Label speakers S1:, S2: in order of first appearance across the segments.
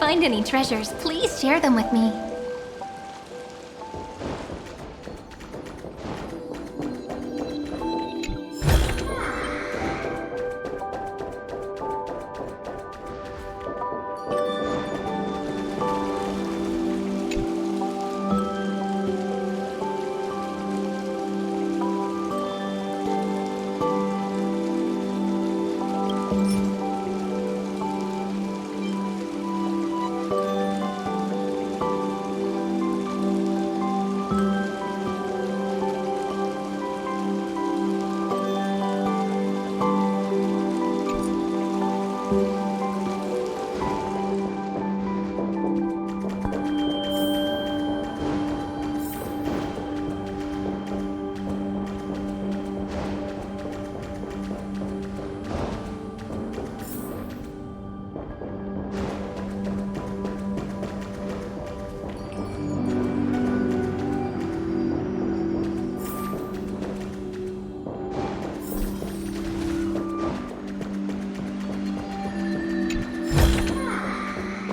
S1: find any treasures, please share them with me.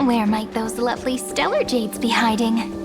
S1: Where might those lovely stellar jades be hiding?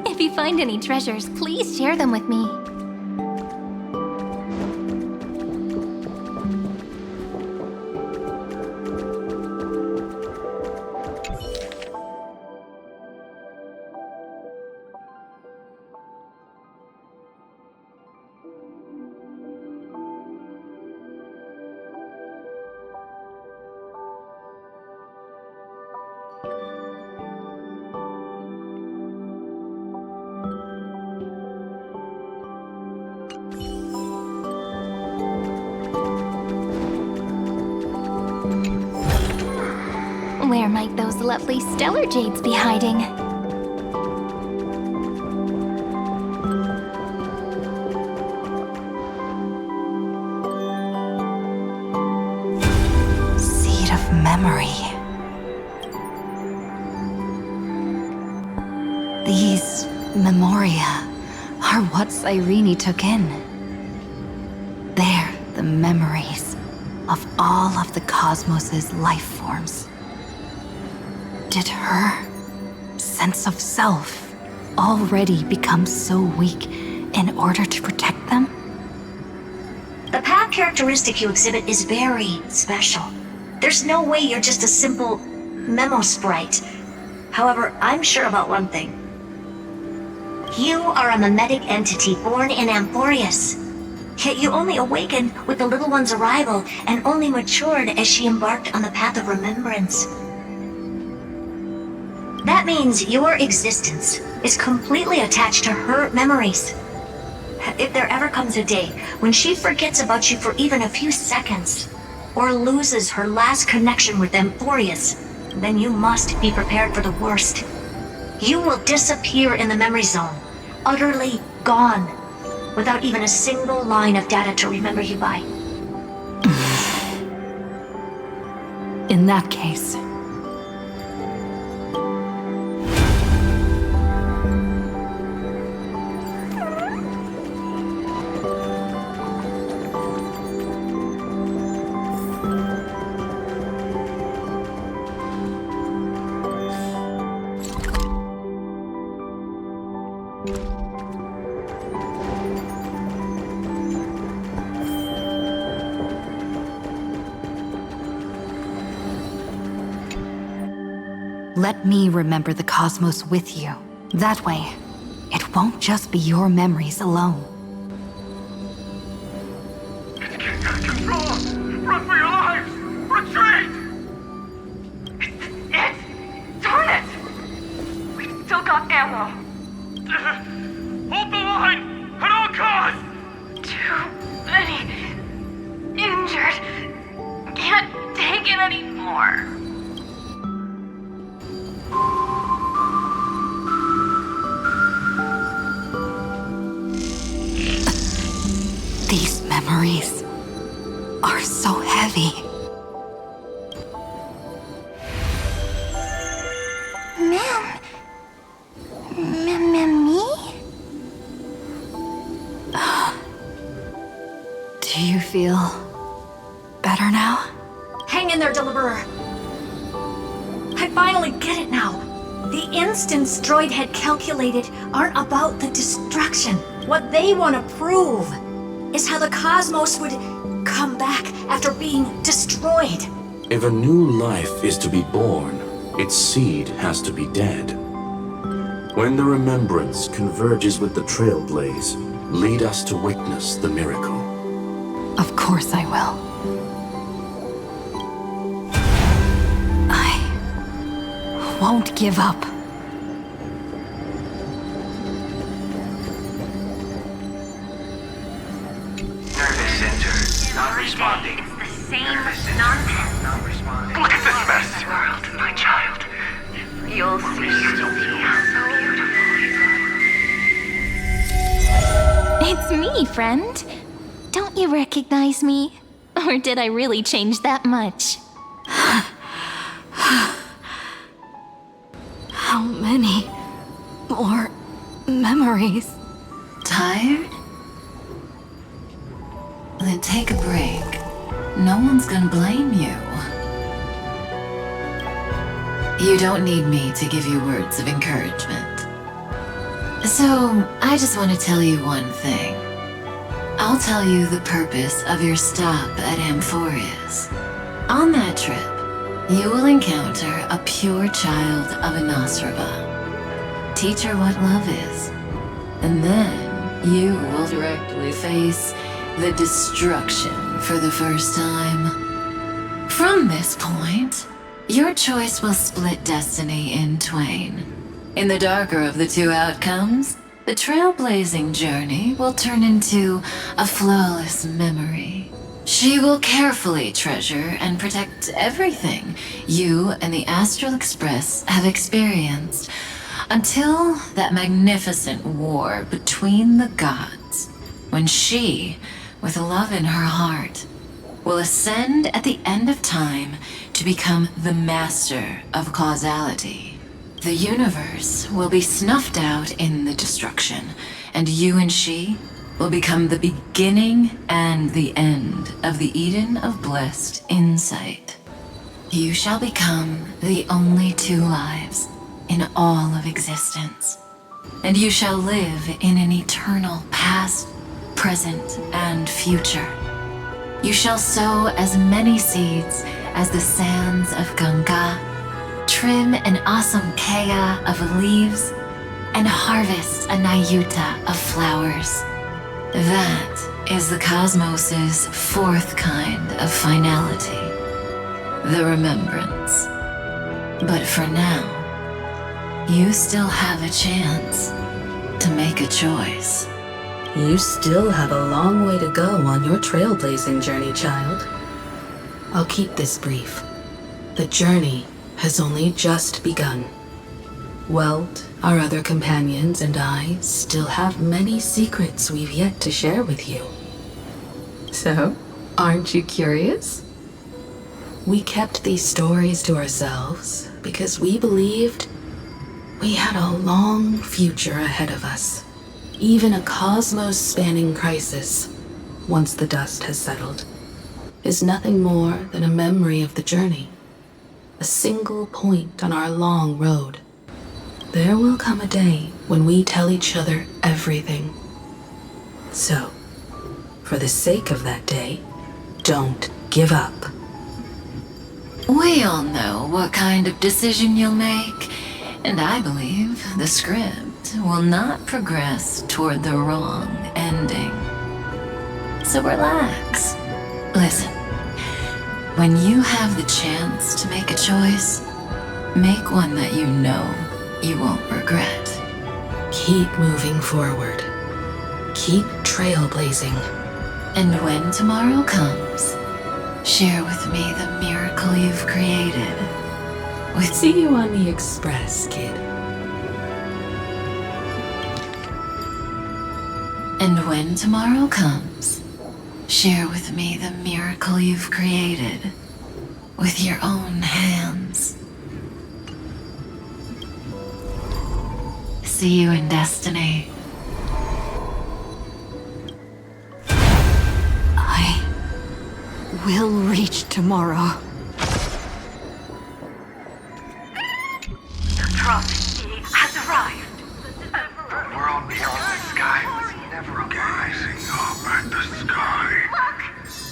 S1: If you find any treasures, please share them with me. Where might those lovely stellar jades be hiding?
S2: Seed of memory. These memoria are what Cyrene took in. They're the memories of all of the cosmos's life forms. Did her sense of self already become so weak in order to protect them?
S3: The path characteristic you exhibit is very special. There's no way you're just a simple memo sprite. However, I'm sure about one thing. You are a mimetic entity born in Amphoreus. Yet you only awakened with the little one's arrival and only matured as she embarked on the path of remembrance. That means your existence is completely attached to her memories. If there ever comes a day when she forgets about you for even a few seconds, or loses her last connection with Amphoreus, then you must be prepared for the worst. You will disappear in the memory zone, utterly gone, without even a single line of data to remember you by.
S2: In that case... Let me remember the cosmos with you. That way, it won't just be your memories alone.
S4: It's getting out of control! Run for your lives! Retreat! Darn it! We've still got ammo. Hold the line! At all costs! Too many injured. Can't take it anymore.
S2: These memories are so heavy.
S1: Me?
S2: Do you feel better now?
S3: Hang in there, Deliverer. I finally get it now. The instants Droid had calculated aren't about the destruction. What they want to prove is how the cosmos would come back after being destroyed.
S5: If a new life is to be born, its seed has to be dead. When the Remembrance converges with the Trailblaze, lead us to witness the miracle.
S2: Of course I will. I won't give up.
S4: Nervous center, not responding.
S1: It's the same nonsense.
S4: Not responding. Look at this mess! World, my child.
S1: You'll see. It's me, friend. Don't you recognize me? Or did I really change that much?
S2: How many more memories?
S6: Tired? Then take a break. No one's gonna blame you. You don't need me to give you words of encouragement. So, I just want to tell you one thing. I'll tell you the purpose of your stop at Amphoreus. On that trip, you will encounter a pure child of Inostrava. Teach her what love is. And then you will directly face the destruction for the first time. From this point, your choice will split destiny in twain. In the darker of the two outcomes, the trailblazing journey will turn into a flawless memory. She will carefully treasure and protect everything you and the Astral Express have experienced until that magnificent war between the gods, when she, with love in her heart, will ascend at the end of time to become the master of causality. The universe will be snuffed out in the destruction, and you and she will become the beginning and the end of the Eden of blessed insight. You shall become the only two lives in all of existence, and you shall live in an eternal past, present, and future. You shall sow as many seeds as the sands of Ganga, trim an awesome kea of leaves, and harvest a nayuta of flowers. That is the cosmos's fourth kind of finality, the Remembrance. But for now, you still have a chance to make a choice.
S2: You still have a long way to go on your trailblazing journey, child. I'll keep this brief. The journey has only just begun. Welt, our other companions, and I still have many secrets we've yet to share with you. So, aren't you curious? We kept these stories to ourselves because we believed we had a long future ahead of us. Even a cosmos-spanning crisis, once the dust has settled, is nothing more than a memory of the journey. A single point on our long road. There will come a day when we tell each other everything. So, for the sake of that day, don't give up.
S6: We all know what kind of decision you'll make, and I believe the script will not progress toward the wrong ending. So relax. Listen, when you have the chance to make a choice, make one that you know you won't regret.
S2: Keep moving forward. Keep trailblazing.
S6: And when tomorrow comes, share with me the miracle you've created.
S2: See you on the Express, kid.
S6: And when tomorrow comes, share with me the miracle you've created with your own hands. See you in destiny.
S2: I will reach tomorrow.
S4: The trophy has arrived.
S7: The world beyond the sky was never gazing up at the sky.
S4: Look!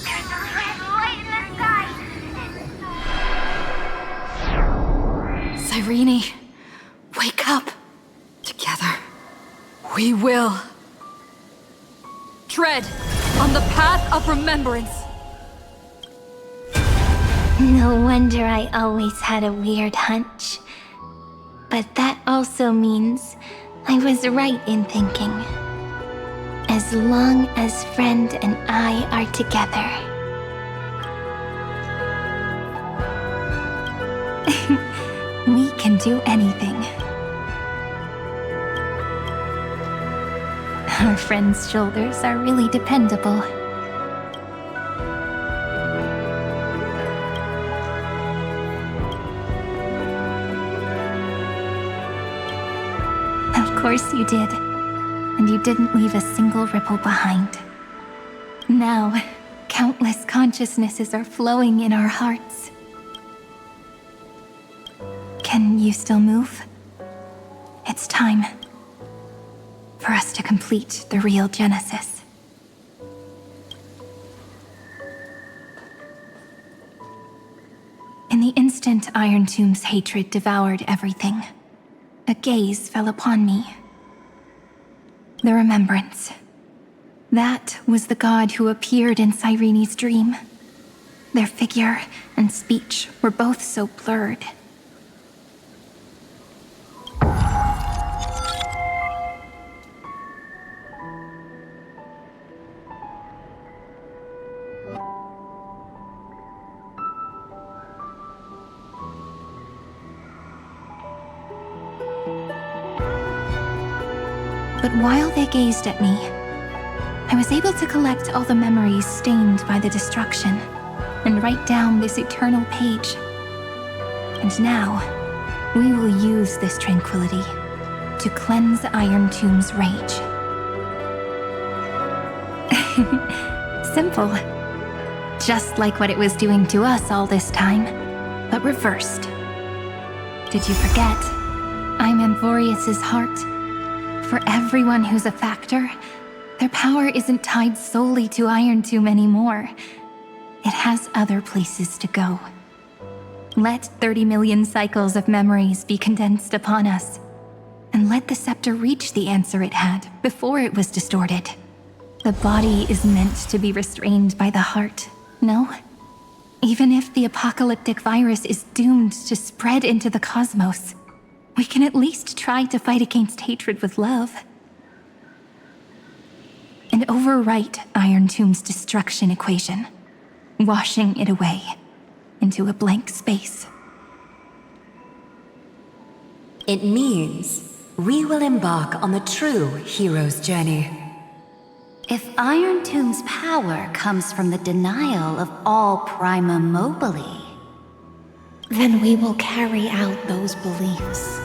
S4: There's a red light in the sky!
S2: Cyrene, wake up. Together, we will.
S8: Tread on the path of remembrance.
S1: No wonder I always had a weird hunch. But that also means I was right in thinking. As long as friend and I are together. We can do anything. Our friend's shoulders are really dependable. Of course you did. And you didn't leave a single ripple behind. Now, countless consciousnesses are flowing in our hearts. Can you still move? It's time for us to complete the real Genesis. In the instant Iron Tomb's hatred devoured everything, a gaze fell upon me. The Remembrance. That was the god who appeared in Cyrene's dream. Their figure and speech were both so blurred. But while they gazed at me, I was able to collect all the memories stained by the destruction and write down this eternal page. And now, we will use this tranquility to cleanse Iron Tomb's rage. Simple. Just like what it was doing to us all this time, but reversed. Did you forget? I'm Amphoreus' heart. For everyone who's a factor, their power isn't tied solely to Iron Tomb anymore. It has other places to go. Let 30 million cycles of memories be condensed upon us, and let the scepter reach the answer it had before it was distorted. The body is meant to be restrained by the heart, no? Even if the apocalyptic virus is doomed to spread into the cosmos, we can at least try to fight against hatred with love. And overwrite Iron Tomb's destruction equation, washing it away into a blank space.
S2: It means we will embark on the true hero's journey.
S1: If Iron Tomb's power comes from the denial of all prima mobile,
S2: then we will carry out those beliefs.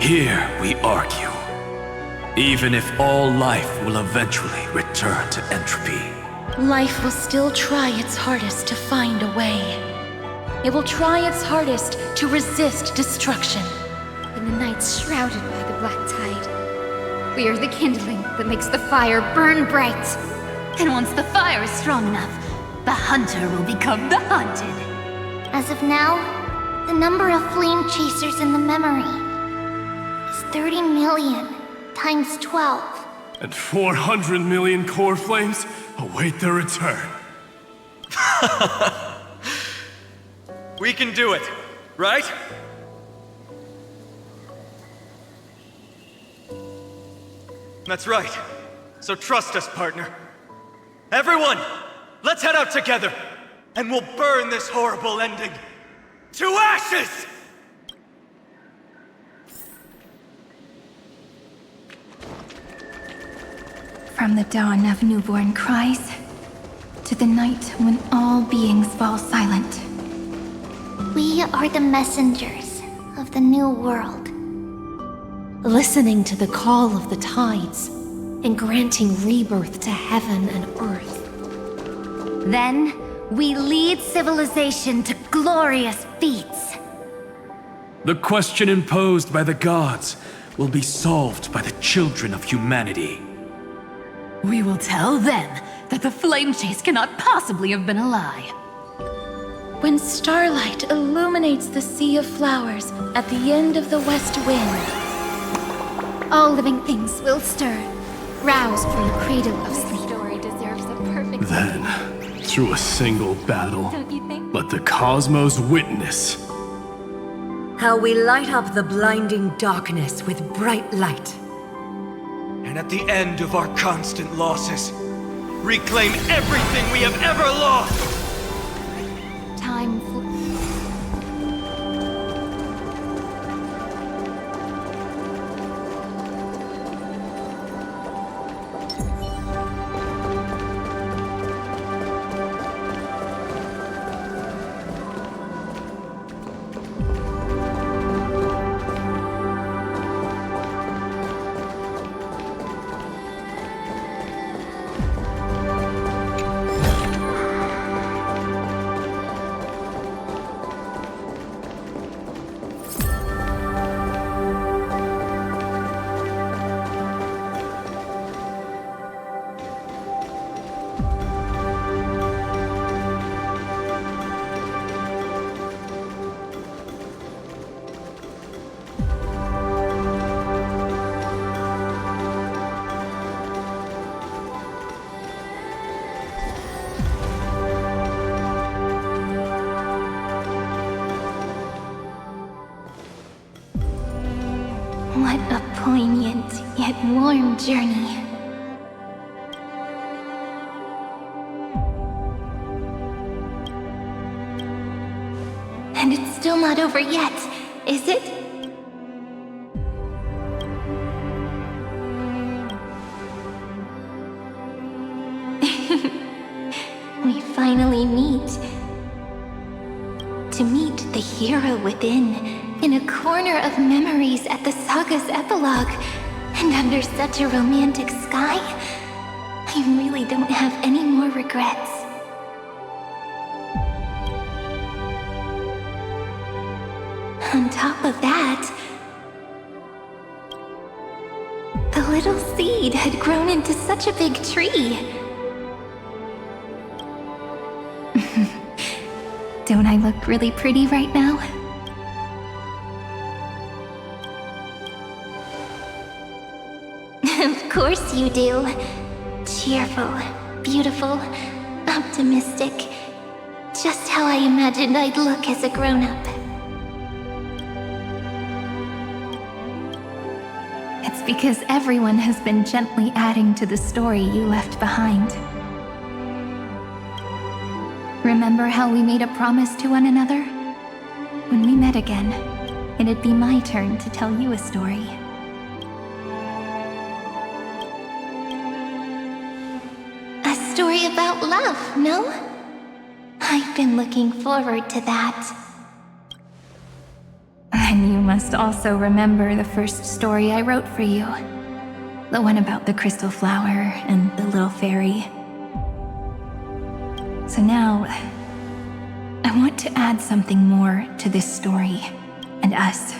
S9: Here we argue. Even if all life will eventually return to entropy,
S8: Life will still try its hardest to find a way. It will try its hardest to resist destruction.
S10: In the nights shrouded by the black tide, we are the kindling that makes the fire burn bright.
S1: and once the fire is strong enough, the hunter will become the hunted.
S10: As of now, the number of flame chasers in the memory is 30 million times 12.
S11: And 400 million core flames await their return.
S12: We can do it, right? That's right. So trust us, partner. Everyone, let's head out together, and we'll burn this horrible ending to ashes!
S1: From the dawn of newborn cries, to the night when all beings fall silent.
S10: We are the messengers of the new world.
S2: Listening to the call of the tides, and granting rebirth to heaven and earth.
S1: Then, we lead civilization to glorious feats.
S9: the question imposed by the gods will be solved by the children of humanity.
S1: We will tell them that the flame chase cannot possibly have been a lie.
S8: When starlight illuminates the sea of flowers at the end of the west wind,
S10: All living things will stir, roused from the cradle of sleep. This story deserves a perfect
S11: Then, through a single battle,
S10: don't you think?
S11: let the cosmos witness.
S2: How we light up the blinding darkness with bright light.
S12: And at the end of our constant losses, reclaim everything we have ever lost!
S10: Time fl- What a poignant yet warm journey. And it's still not over yet, is it? We finally meet. To meet the hero within, in a corner of memories at the saga's epilogue, and under such a romantic sky, I really don't have any more regrets. On top of that, the little seed had grown into such a big tree.
S1: Don't I look really pretty right now?
S10: Of course you do. Cheerful, beautiful, optimistic. Just how I imagined I'd look as a grown-up.
S1: It's because everyone has been gently adding to the story you left behind. Remember how we made a promise to one another? When we met again, it'd be my turn to tell you a story.
S10: A story about love, no? I've been looking forward to that.
S1: And you must also remember the first story I wrote for you. The one about the crystal flower and the little fairy. So now, I want to add something more to this story and us.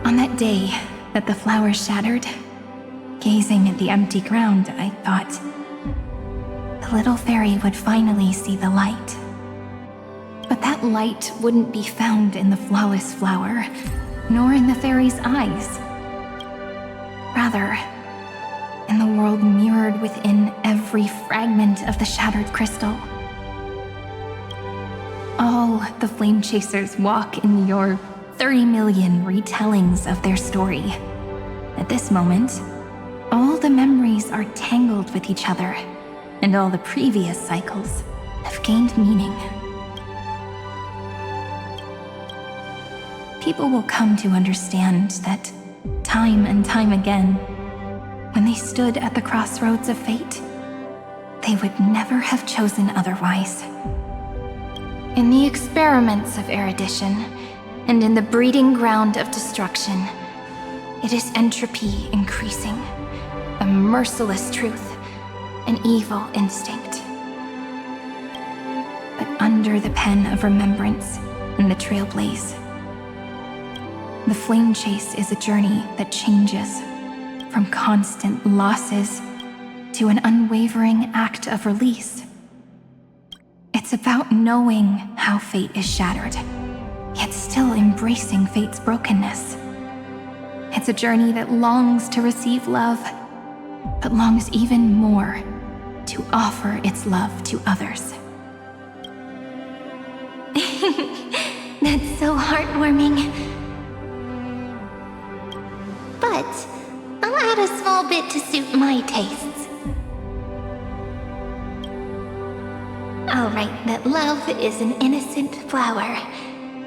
S1: On that day that the flower shattered, gazing at the empty ground, I thought the little fairy would finally see the light. But that light wouldn't be found in the flawless flower, nor in the fairy's eyes. Rather, in the world mirrored within every fragment of the shattered crystal. All the flame chasers walk in your 30 million retellings of their story. At this moment, all the memories are tangled with each other, and all the previous cycles have gained meaning. People will come to understand that time and time again, when they stood at the crossroads of fate, they would never have chosen otherwise. In the experiments of erudition, and in the breeding ground of destruction, it is entropy increasing, a merciless truth, an evil instinct. But under the pen of remembrance and the Trailblaze, the flame chase is a journey that changes from constant losses to an unwavering act of release. It's about knowing how fate is shattered, yet still embracing fate's brokenness. It's a journey that longs to receive love, but longs even more to offer its love to others.
S10: That's so heartwarming. But I'll add a small bit to suit my tastes. I'll write that love is an innocent flower.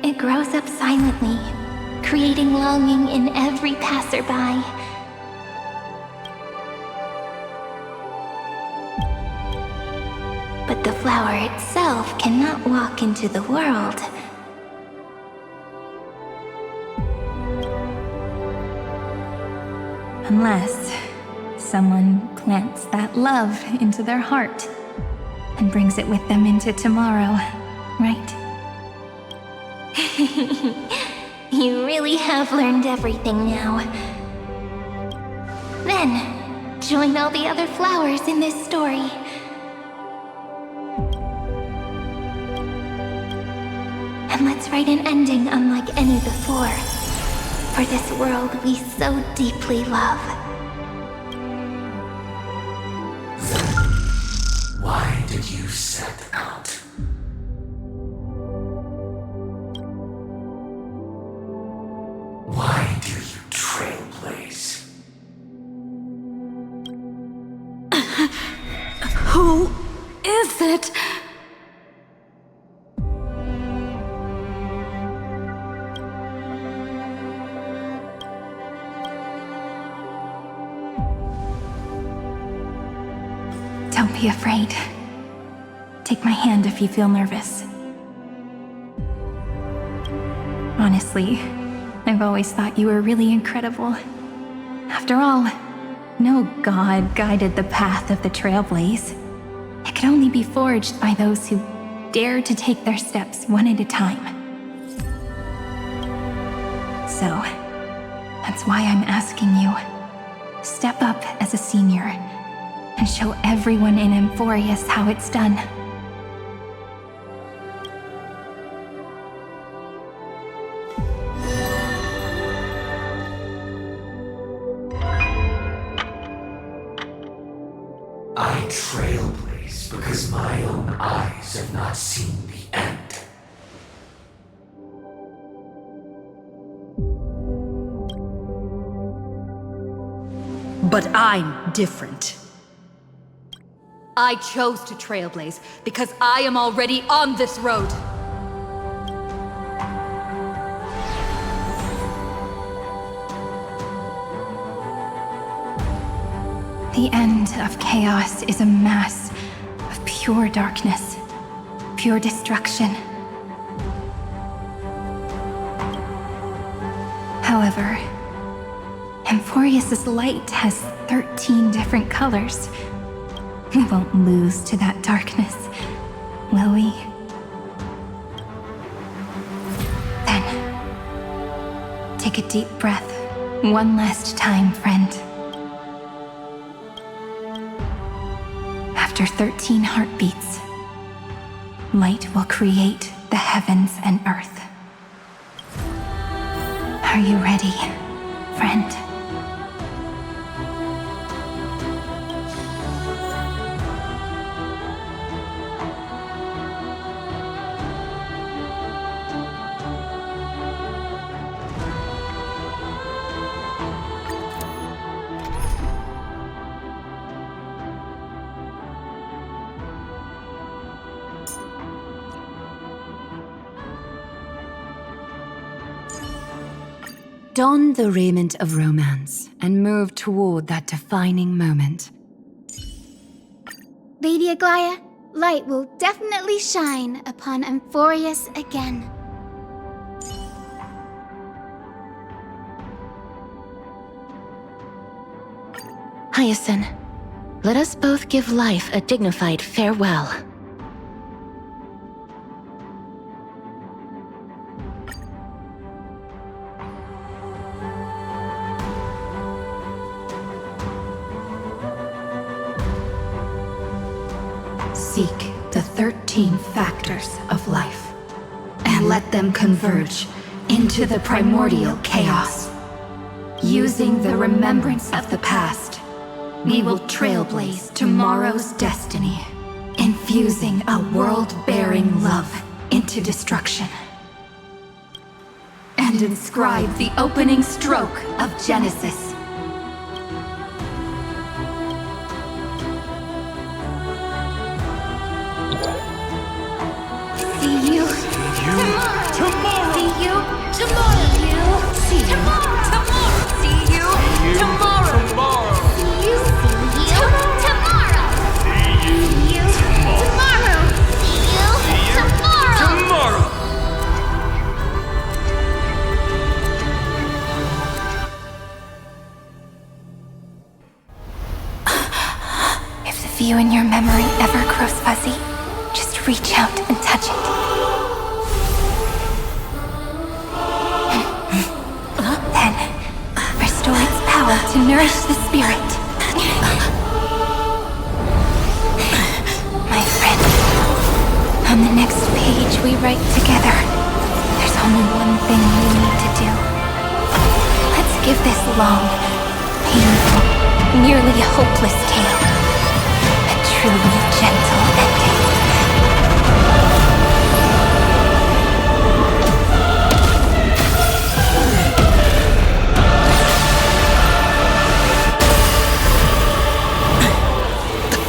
S10: It grows up silently, creating longing in every passerby. But the flower itself cannot walk into the world.
S1: Unless someone plants that love into their heart and brings it with them into tomorrow, right?
S10: You really have learned everything now. Then, join all the other flowers in this story. And let's write an ending unlike any before, for this world we so deeply love.
S5: Why did you set out? Why do you trailblaze?
S2: Who is it?
S1: Don't be afraid. Take my hand if you feel nervous. Honestly, I've always thought you were really incredible. After all, no god guided the path of the Trailblaze. It could only be forged by those who dare to take their steps one at a time. So, that's why I'm asking you. Step up as a senior and show everyone in Amphoreus how it's done.
S5: I trailblaze because my own eyes have not seen the end.
S2: But I'm different. I chose to trailblaze because I am already on this road.
S1: The end of chaos is a mass of pure darkness, pure destruction. However, Amphoreus' light has 13 different colors. We won't lose to that darkness, will we? Then, take a deep breath, one last time, friend. After 13 heartbeats, light will create the heavens and earth. Are you ready, friend?
S2: Don the raiment of romance and move toward that defining moment.
S10: Lady Aglaya, light will definitely shine upon Amphoreus again.
S8: Hyacinth, let us both give life a dignified farewell.
S2: Seek the 13 factors of life, and let them converge into the primordial chaos. Using the remembrance of the past, we will trailblaze tomorrow's destiny, infusing a world-bearing love into destruction, and inscribe the opening stroke of Genesis.
S10: See you tomorrow. See you tomorrow. See you tomorrow. See you tomorrow. See you tomorrow. See you tomorrow. See you tomorrow.
S1: If the view in your memory ever grows fuzzy, just reach out and touch it. Then, restore its power to nourish the spirit. My friend, on the next page we write together, there's only one thing we need to do. Let's give this long, painful, nearly hopeless tale a truly gentle ending.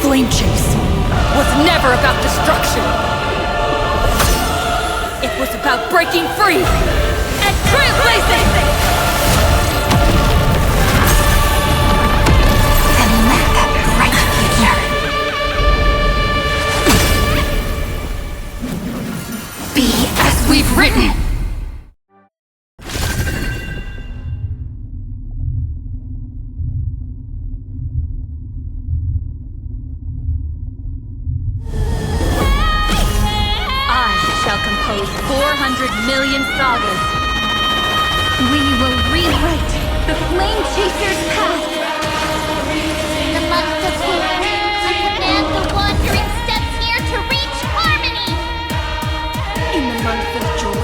S8: Flame chase was never about destruction. It was about breaking free and trailblazing!
S1: And let that bright future be as we've written.
S8: Compose 400 million sagas.
S1: We will rewrite the Flame Chaser's path.
S10: In the month of Guau, I command the wandering steps here to reach harmony.
S8: In the month of joy,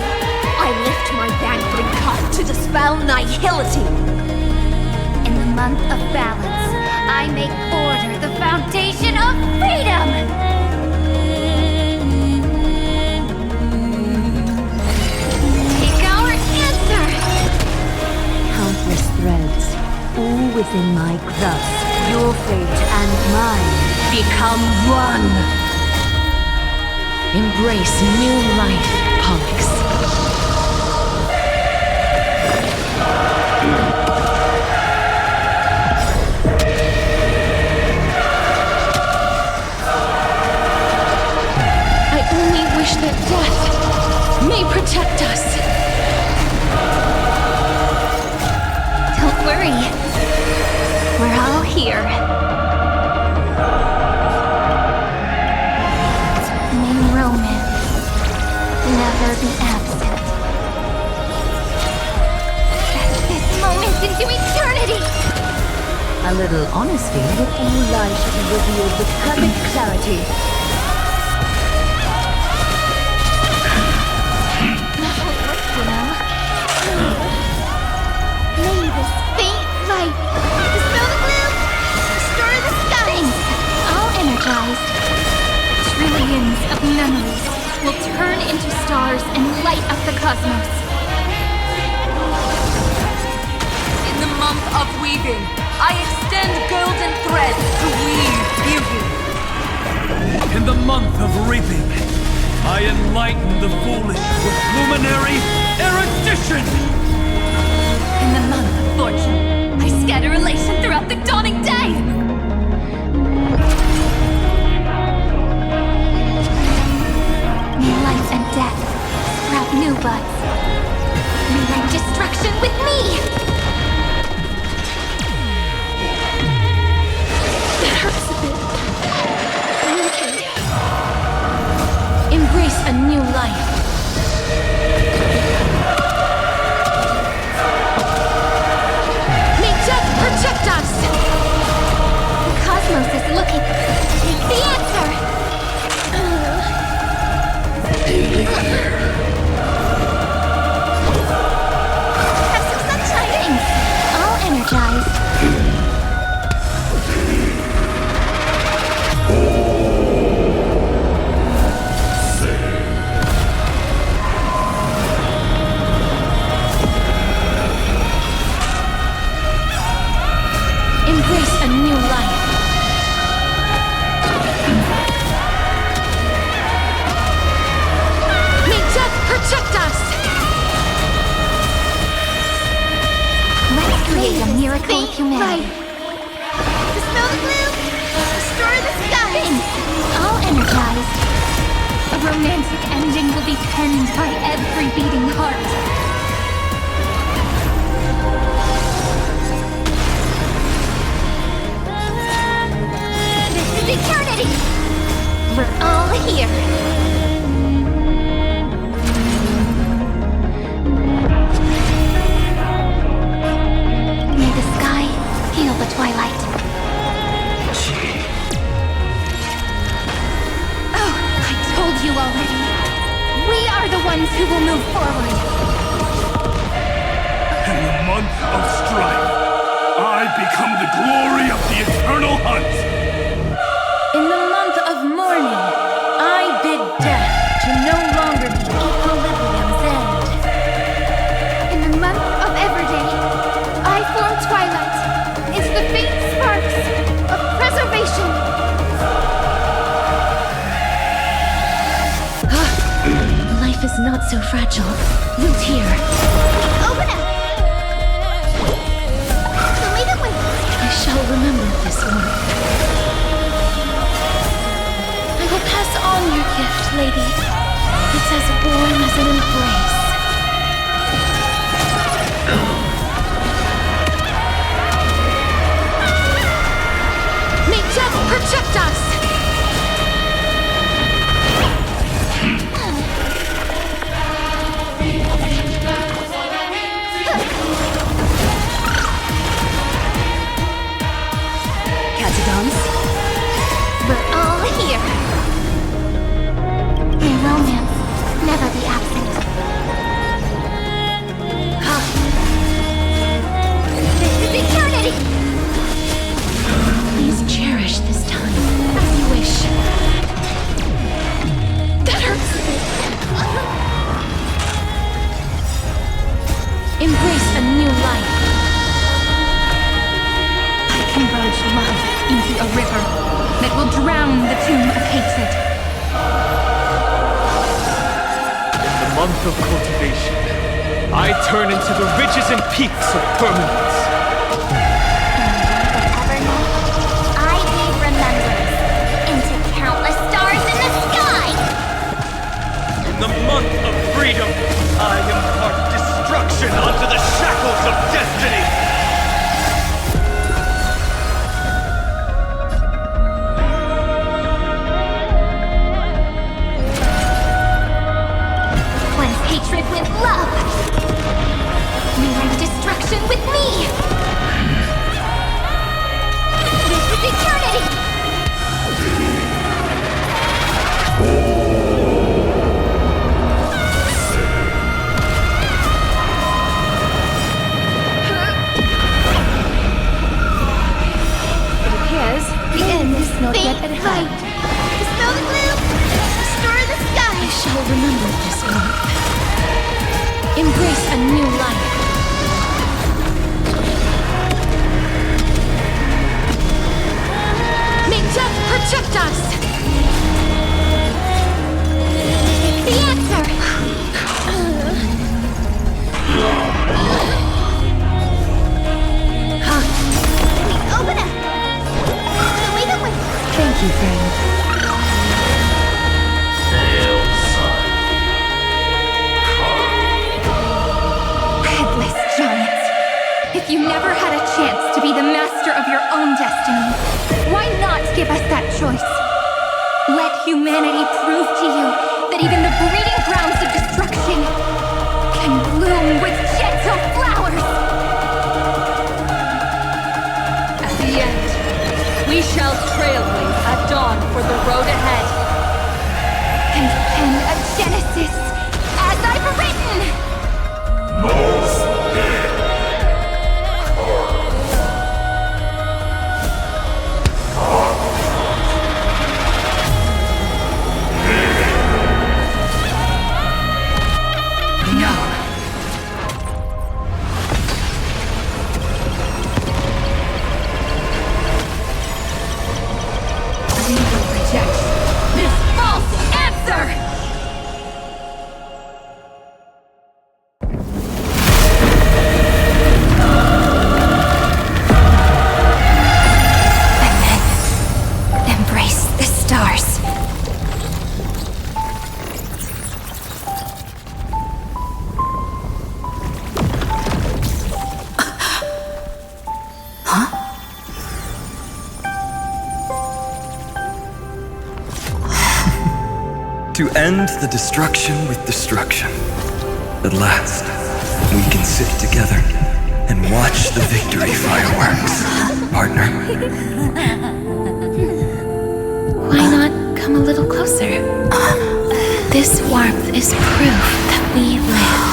S8: I lift my vanquishing cup to dispel nihility.
S10: In the month of balance, I make order the foundation of freedom.
S2: Countless threads, all within my grasp. Your fate and mine become one.
S8: Embrace new life, Pollux. wish that death may protect us.
S10: Don't worry. We're all here. May romance never be absent. This moment into eternity!
S2: A little honesty with all light revealed with perfect clarity.
S10: May this faint light dispel the gloom, restore the skies. All energized, trillions of memories will turn into stars and light up the cosmos.
S13: In the month of weaving, I extend golden threads to weave beauty.
S9: In the month of reaping, I enlighten the foolish with luminary erudition.
S1: In the month of fortune, I scatter elation throughout the dawning day!
S10: May life and death sprout new buds. May bring destruction with me!
S8: That hurts a bit. I'm okay. Embrace a new life. May death protect us!
S10: The cosmos is looking. It's the answer! Have some sunshine! Thanks. All energized.
S8: Embrace a new life. May death protect us!
S10: Let's create a miracle of humanity. Dispel the gloom! Restore the skies! All energized.
S1: A romantic ending will be penned by every beating heart.
S10: This is eternity! We're all here. May the sky heal the twilight.
S1: Oh, I told you already. We are the ones who will move forward.
S11: In the month of strife, I become the glory of the eternal hunt.
S8: In the month of mourning, I bid death to no longer be equilibrium's end.
S10: In the month of Everday, I form twilight into the faint sparks of preservation.
S8: Life is not so fragile. Root here.
S10: Open up! Show me the way.
S8: I shall remember this one. I will pass on your gift, lady. It's as warm as an embrace. May death protect us!
S10: Catacombs. We're all here. May romance never be absent. This is eternity!
S8: Please cherish this time as you wish. That hurts a bit. Embrace a new life.
S1: I converge love into a river that will drown the tomb of hatred.
S12: In the month of cultivation, I turn into the ridges and peaks of permanence.
S10: I lead remembrance into countless stars in the sky!
S12: In the month of freedom, I impart destruction onto the shackles of destiny!
S10: Cleanse hatred with love! Rewrite destruction with me! This is eternity!
S1: The end is not yet at hand.
S10: Dispel the gloom! Restore the sky!
S8: I shall remember this warmth. Embrace a new life. May death protect us!
S10: The answer! Open up!
S1: Thank you, friend. Headless giants. If you never had a chance to be the master of your own destiny, why not give us that choice? Let humanity prove to you that even the breeding grounds of destruction can bloom with gentle flowers.
S13: At the end, we shall trailblaze at dawn for the road ahead.
S1: And pen a genesis as I've written!
S9: To end the destruction with destruction. At last, we can sit together and watch the victory fireworks, partner.
S8: Why not come a little closer? This warmth is proof that we live.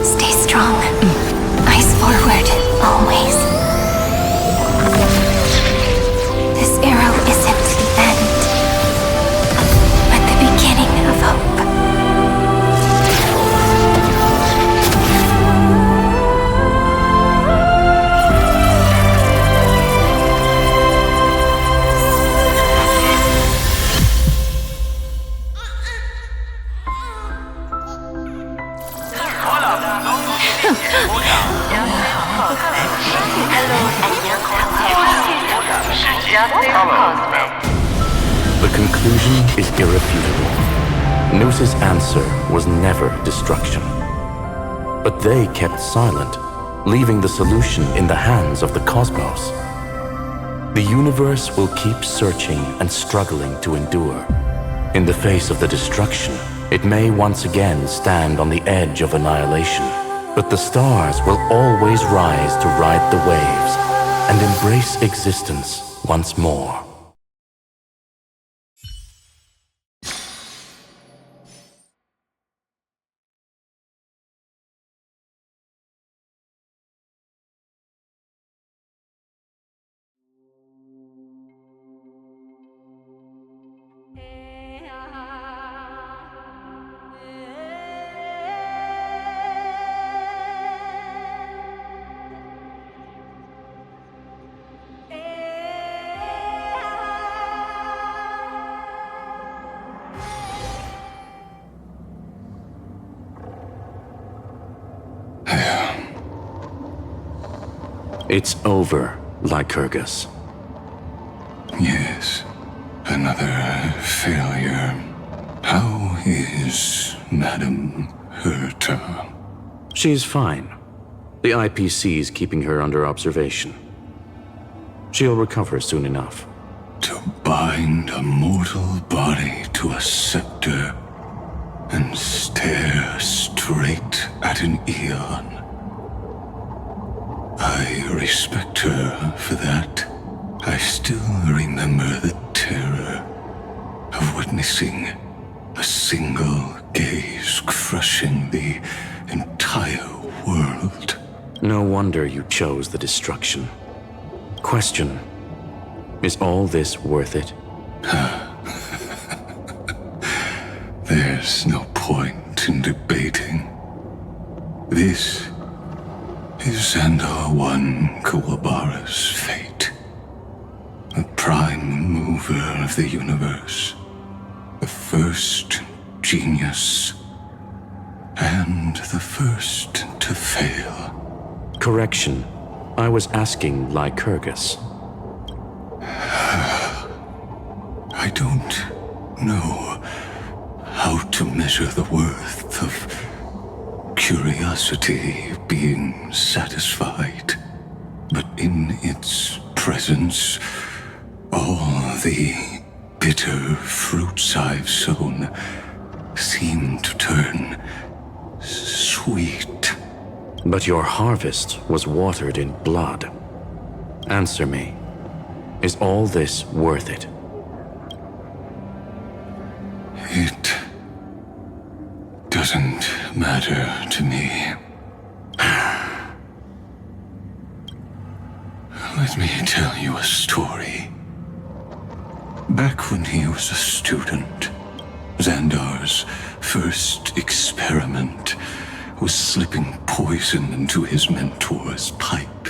S10: Stay strong. Eyes forward, always. This arrow isn't the end, but the beginning of hope.
S5: The conclusion is irrefutable. Noos's answer was never destruction. But they kept silent, leaving the solution in the hands of the cosmos. The universe will keep searching and struggling to endure. In the face of the destruction, it may once again stand on the edge of annihilation. But the stars will always rise to ride the waves and embrace existence once more. It's over. Lycurgus.
S11: Yes, another failure. How is Madame Herta?
S5: She's fine. The IPC's keeping her under observation. She'll recover soon enough.
S11: To bind a mortal body to a scepter and stare straight at an eon. I respect her for that. I still remember the terror of witnessing a single gaze crushing the entire world.
S5: No wonder you chose the destruction. Question: is all this worth it?
S11: There's no point in debating. This is Xandar I Kuwabara's fate. The prime mover of the universe. The first genius. And the first to fail.
S5: Correction. I was asking Lycurgus.
S11: I don't know how to measure the worth of curiosity being satisfied, but in its presence, all the bitter fruits I've sown seem to turn sweet.
S5: But your harvest was watered in blood. Answer me. Is all this worth it?
S11: It doesn't matter to me. Let me tell you a story. Back when he was a student, Xandar's first experiment was slipping poison into his mentor's pipe,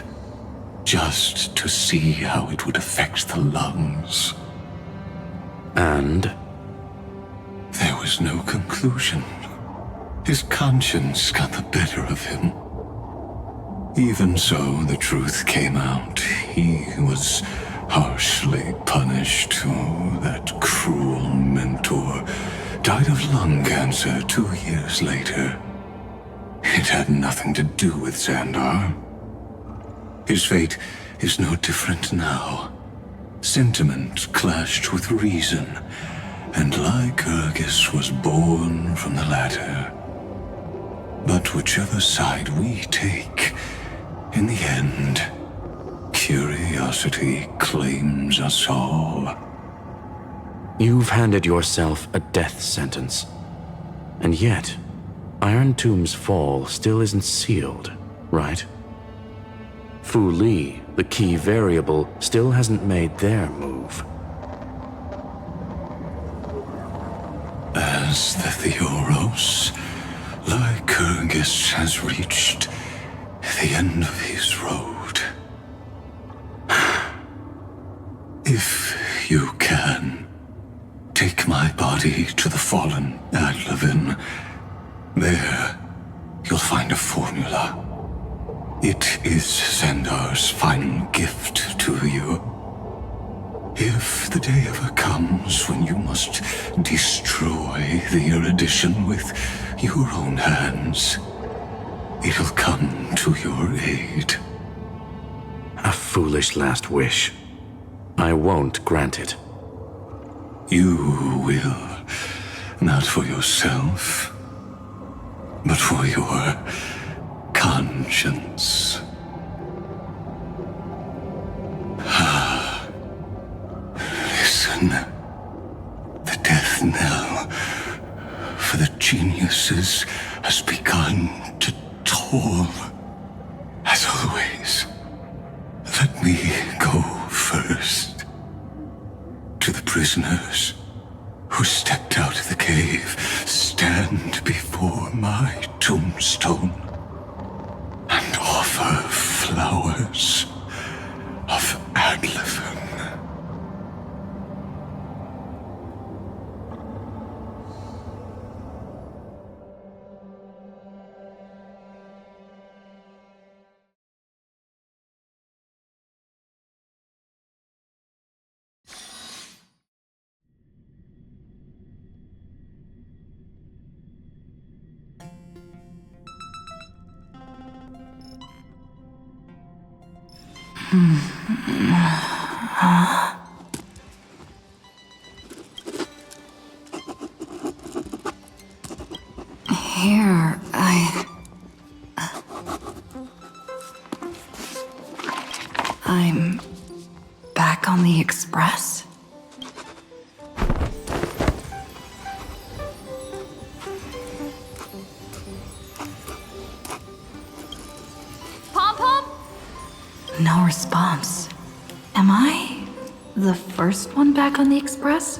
S11: just to see how it would affect the lungs.
S5: And?
S11: There was no conclusion. His conscience got the better of him. Even so, the truth came out. He was harshly punished. Oh, that cruel mentor died of lung cancer 2 years later. It had nothing to do with Xandar. His fate is no different now. Sentiment clashed with reason, and Lycurgus was born from the latter. But whichever side we take, in the end, curiosity claims us all.
S5: You've handed yourself a death sentence. And yet, Iron Tomb's fall still isn't sealed, right? Fu Li, the key variable, still hasn't made their move.
S11: As the Theoros, Lycurgus has reached the end of his road. If you can, take my body to the fallen Adlevin. There, you'll find a formula. It is Xandar's final gift to you. If the day ever comes when you must destroy the erudition with your own hands, it'll come to your aid.
S5: A foolish last wish. I won't grant it.
S11: You will. Not for yourself, but for your conscience. Listen. The death knell for the geniuses has begun to toll. As always, let me go first. To the prisoners who stepped out of the cave, stand before my tombstone and offer flowers of Adlevin.
S2: Here, I'm back on the Express.
S13: Pom-Pom?
S2: No response. Am I the first one back on the Express?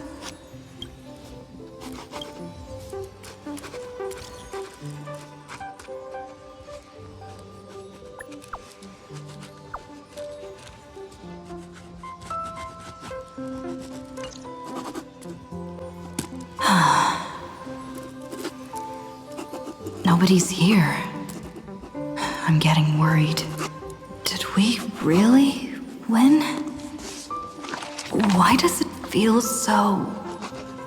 S2: Nobody's here. I'm getting worried. Did we really win? Why does it feel so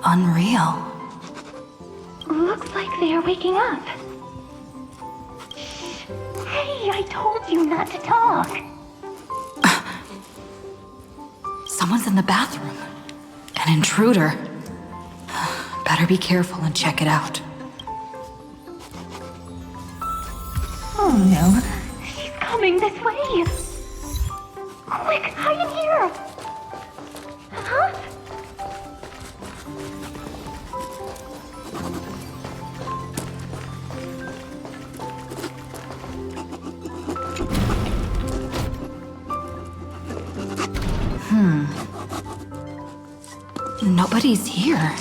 S2: unreal?
S10: Looks like they are waking up. Hey, I told you not to talk.
S2: Someone's in the bathroom. An intruder. Better be careful and check it out.
S10: Oh no, she's coming this way. Quick, hide in here. Huh?
S2: Nobody's here.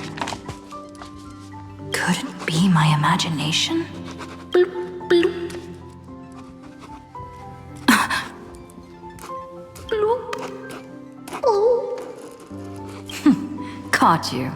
S2: Could it be my imagination? Bloop, bloop. Bloop. Oh. Caught you.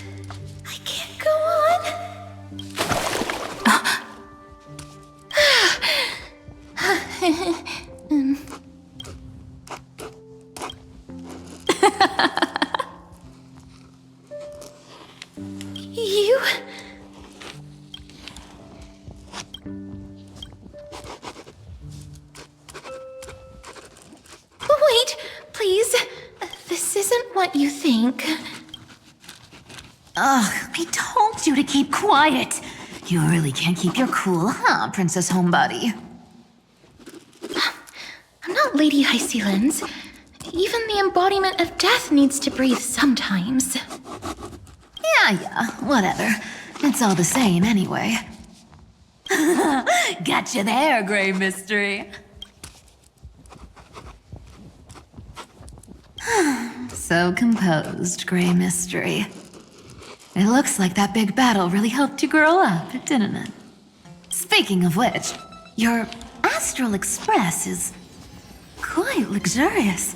S10: I can't go on. You? Wait, please. This isn't what you think.
S2: Ugh, I told you to keep quiet. You really can't keep your cool, huh, Princess Homebody?
S10: I'm not Lady High Sealands. Even the embodiment of death needs to breathe sometimes.
S2: Yeah, whatever. It's all the same anyway. Gotcha there, Grey Mystery. So composed, Grey Mystery. It looks like that big battle really helped you grow up, didn't it? Speaking of which, your Astral Express is quite luxurious.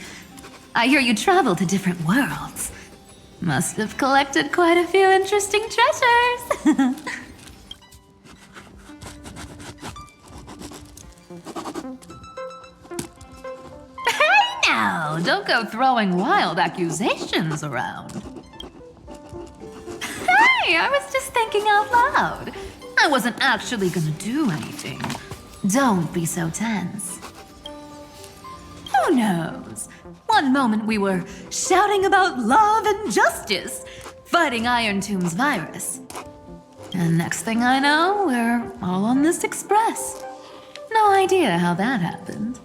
S2: I hear you travel to different worlds. Must have collected quite a few interesting treasures. Hey now, don't go throwing wild accusations around. Hey, I was just thinking out loud. I wasn't actually gonna do anything. Don't be so tense. Who knows? One moment we were shouting about love and justice, fighting Iron Tomb's virus. And next thing I know, we're all on this express. No idea how that happened.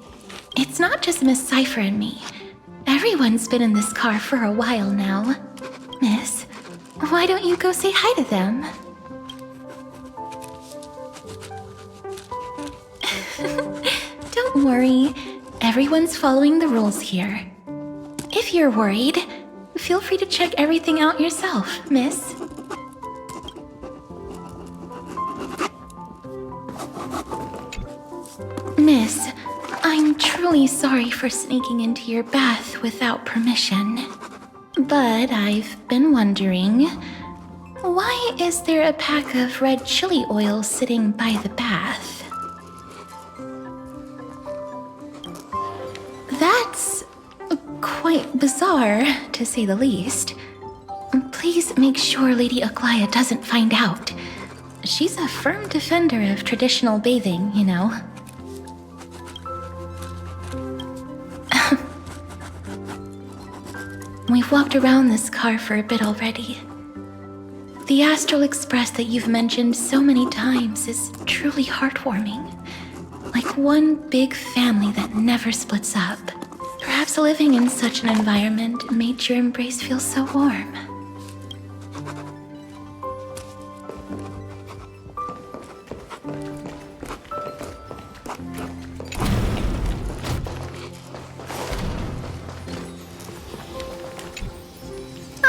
S10: It's not just Miss Cypher and me. Everyone's been in this car for a while now. Miss, why don't you go say hi to them? Don't worry. Everyone's following the rules here. If you're worried, feel free to check everything out yourself, miss.
S8: Miss, I'm truly sorry for sneaking into your bath without permission. But I've been wondering, why is there a pack of red chili oil sitting by the bath? That's quite bizarre, to say the least. Please make sure Lady Aglaya doesn't find out. She's a firm defender of traditional bathing, you know. We've walked around this car for a bit already. The Astral Express that you've mentioned so many times is truly heartwarming. Like one big family that never splits up. Perhaps living in such an environment made your embrace feel so warm.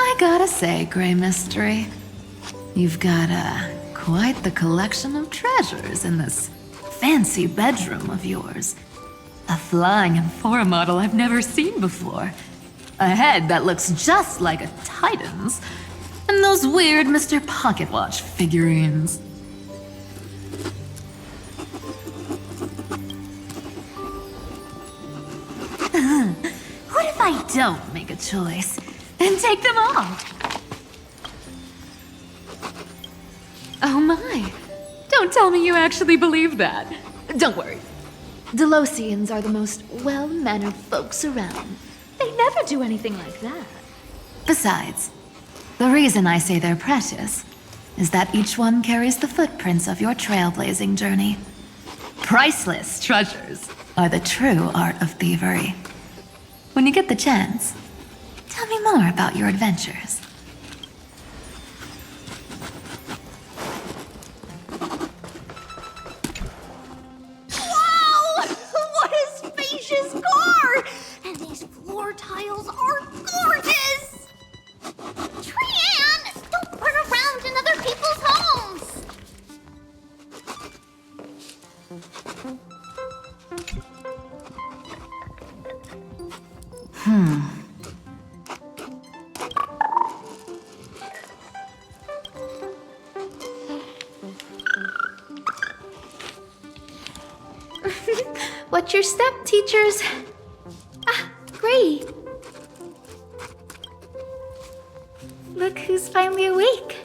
S2: I gotta say, Grey Mystery, you've got quite the collection of treasures in this fancy bedroom of yours. A flying Amphora model I've never seen before. A head that looks just like a Titan's. And those weird Mr. Pocket Watch figurines. What if I don't make a choice and take them all?
S14: Oh my. Don't tell me you actually believe that. Don't worry. Delosians are the most well-mannered folks around. They never do anything like that.
S2: Besides, the reason I say they're precious is that each one carries the footprints of your trailblazing journey. Priceless treasures are the true art of thievery. When you get the chance, tell me more about your adventures.
S10: Wow! What a spacious car! And these floor tiles are gorgeous! Trian, don't run around in other people's homes!
S1: What's your step, teachers? Ah, great. Look who's finally awake.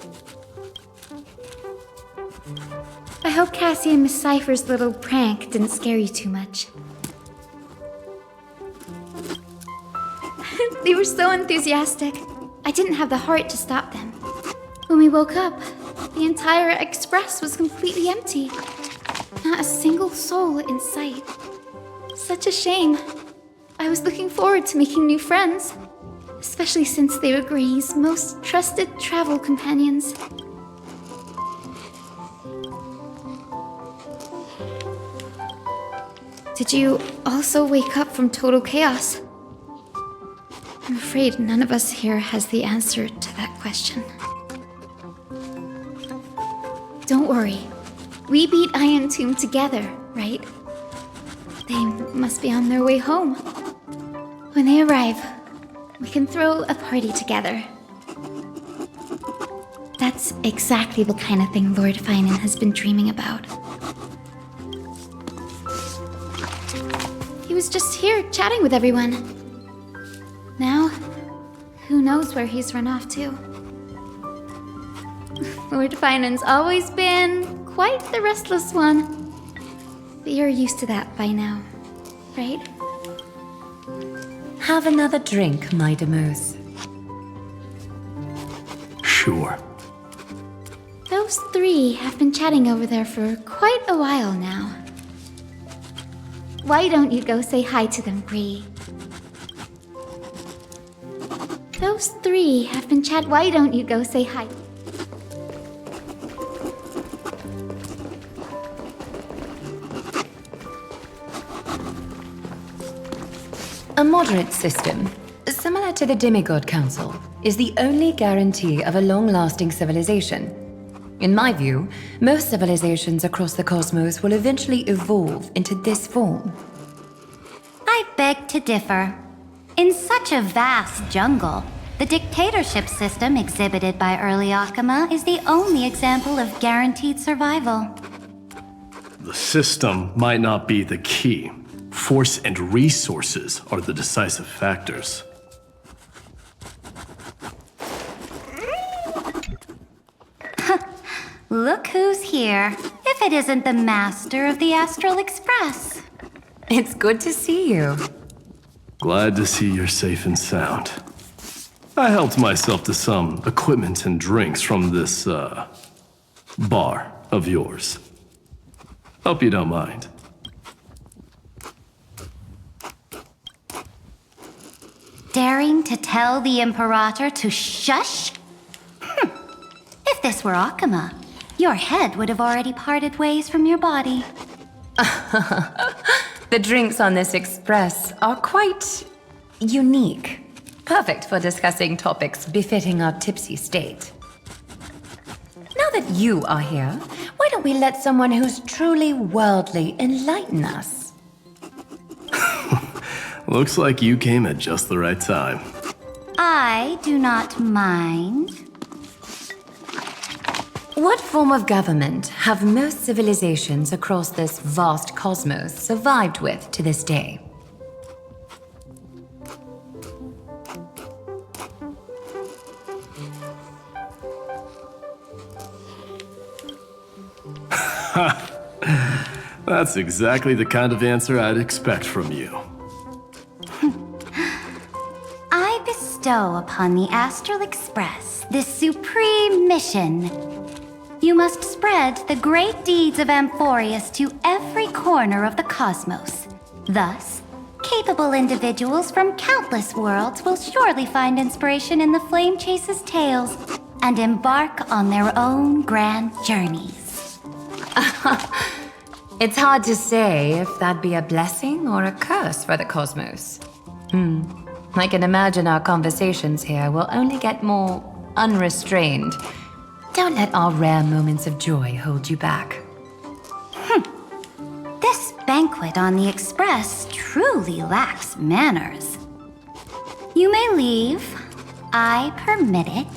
S1: I hope Cassie and Miss Cypher's little prank didn't scare you too much. They were so enthusiastic. I didn't have the heart to stop them. When we woke up, the entire express was completely empty. Not a single soul in sight. Such a shame. I was looking forward to making new friends, especially since they were Gray's most trusted travel companions. Did you also wake up from total chaos? I'm afraid none of us here has the answer to that question. Don't worry. We beat Iron Tomb together, right? They must be on their way home. When they arrive, we can throw a party together. That's exactly the kind of thing Lord Finan has been dreaming about. He was just here chatting with everyone. Now, who knows where he's run off to? Lord Finan's always been quite the restless one. But you're used to that by now, right?
S2: Have another drink, my Demoose.
S5: Sure.
S1: Those three have been chatting over there for quite a while now. Why don't you go say hi to them, Bree? Those three have been Why don't you go say hi?
S15: A moderate system, similar to the Demigod Council, is the only guarantee of a long-lasting civilization. In my view, most civilizations across the cosmos will eventually evolve into this form.
S1: I beg to differ. In such a vast jungle, the dictatorship system exhibited by early Akama is the only example of guaranteed survival.
S16: The system might not be the key. Force and resources are the decisive factors.
S1: Look who's here, if it isn't the master of the Astral Express.
S15: It's good to see you.
S16: Glad to see you're safe and sound. I helped myself to some equipment and drinks from this, bar of yours. Hope you don't mind.
S1: Daring to tell the Imperator to shush? If this were Akama, your head would have already parted ways from your body.
S15: The drinks on this express are quite unique. Perfect for discussing topics befitting our tipsy state. Now that you are here, why don't we let someone who's truly worldly enlighten us?
S16: Looks like you came at just the right time.
S1: I do not mind.
S15: What form of government have most civilizations across this vast cosmos survived with to this day?
S16: That's exactly the kind of answer I'd expect from you.
S1: I bestow upon the Astral Express this supreme mission. You must spread the great deeds of Amphoreus to every corner of the cosmos. Thus, capable individuals from countless worlds will surely find inspiration in the Flame Chase's tales and embark on their own grand journeys.
S15: It's hard to say if that'd be a blessing or a curse for the cosmos. I can imagine our conversations here will only get more unrestrained. Don't let our rare moments of joy hold you back.
S1: This banquet on the Express truly lacks manners. You may leave. I permit it.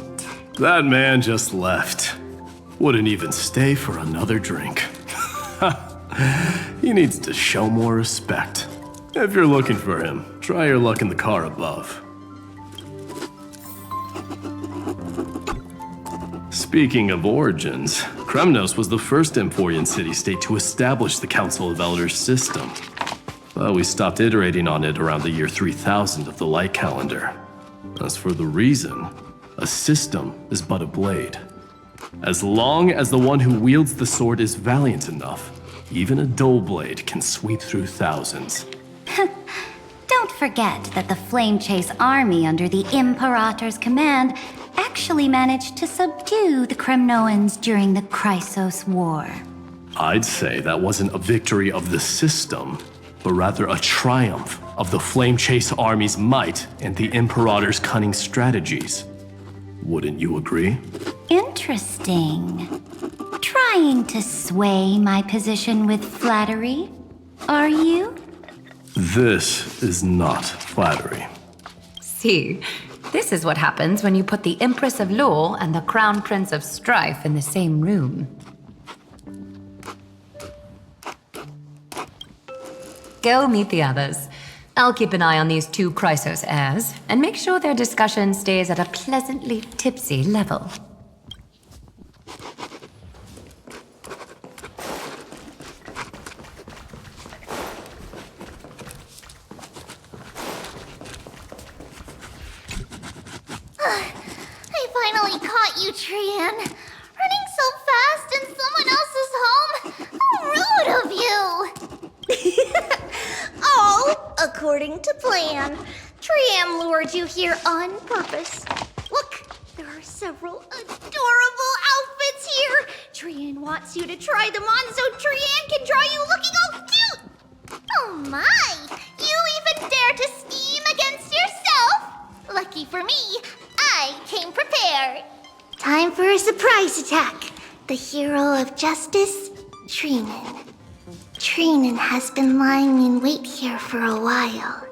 S16: That man just left. Wouldn't even stay for another drink. He needs to show more respect. If you're looking for him, try your luck in the car above. Speaking of origins, Kremnos was the first Amphorean city-state to establish the Council of Elders system. But we stopped iterating on it around the year 3000 of the Light Calendar. As for the reason, a system is but a blade. As long as the one who wields the sword is valiant enough, even a dull blade can sweep through thousands.
S1: Don't forget that the Flame Chase army under the Imperator's command actually managed to subdue the Kremnoans during the Chrysos War.
S16: I'd say that wasn't a victory of the system, but rather a triumph of the Flame Chase army's might and the Imperator's cunning strategies. Wouldn't you agree?
S1: Interesting. Trying to sway my position with flattery, are you?
S16: This is not flattery.
S15: See, this is what happens when you put the Empress of Law and the Crown Prince of Strife in the same room. Go meet the others. I'll keep an eye on these two Chrysos heirs and make sure their discussion stays at a pleasantly tipsy level.
S10: I finally caught you, Trian. Running so fast in someone else's home? How rude of you! All according to plan. Trian lured you here on purpose. Look, there are several adorable outfits here. Trian wants you to try them on so Trian can draw you looking all cute. Oh my! You even dare to scheme against yourself? Lucky for me, I came prepared. Time for a surprise attack. The hero of justice, Treenan. Treenan has been lying in wait here for a while.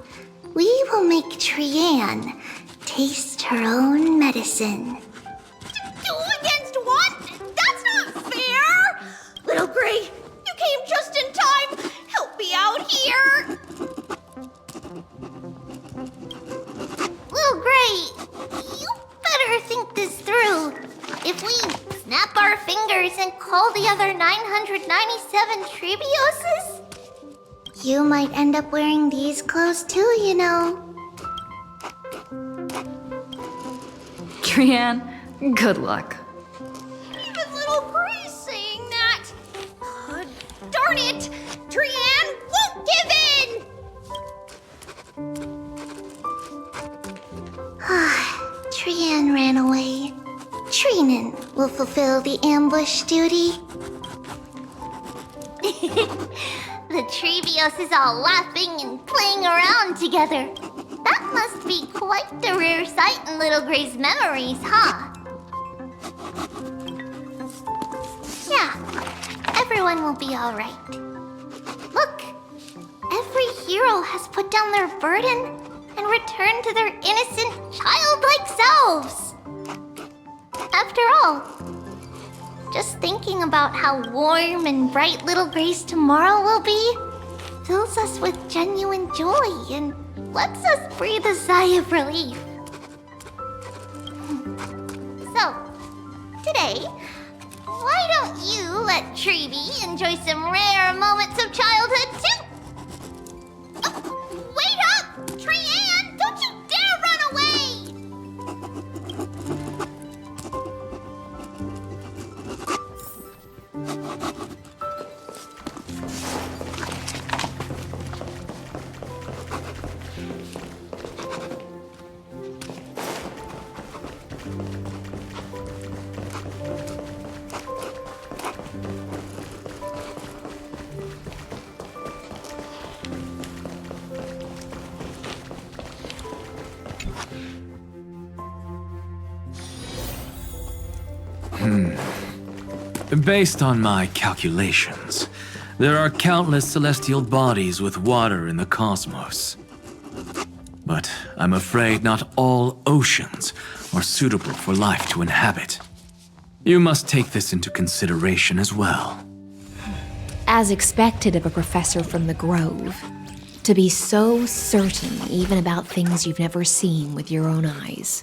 S10: We will make Trian taste her own medicine.
S17: 2 against 1? That's not fair! Little Gray, you came just in time! Help me out here!
S10: Little Gray, you better think this through. If we snap our fingers and call the other 997 Trebioses, you might end up wearing these clothes too, you know.
S14: Trian, good luck.
S17: Even Little Gray's saying that! Darn it! Trian won't give in!
S10: Trian ran away. Treenan will fulfill the ambush duty. The Trebioses all laughing and playing around together. That must be quite a rare sight in Little Gray's memories, huh? Yeah, everyone will be alright. Look, every hero has put down their burden and returned to their innocent, childlike selves. After all, just thinking about how warm and bright Little Gray's tomorrow will be fills us with genuine joy and lets us breathe a sigh of relief. So, today, why don't you let Treeby enjoy some rare moments of childhood too? Oh, wait up! Trian, don't you dare run away!
S18: Based on my calculations, there are countless celestial bodies with water in the cosmos. But I'm afraid not all oceans are suitable for life to inhabit. You must take this into consideration as well.
S2: As expected of a professor from the Grove, to be so certain even about things you've never seen with your own eyes.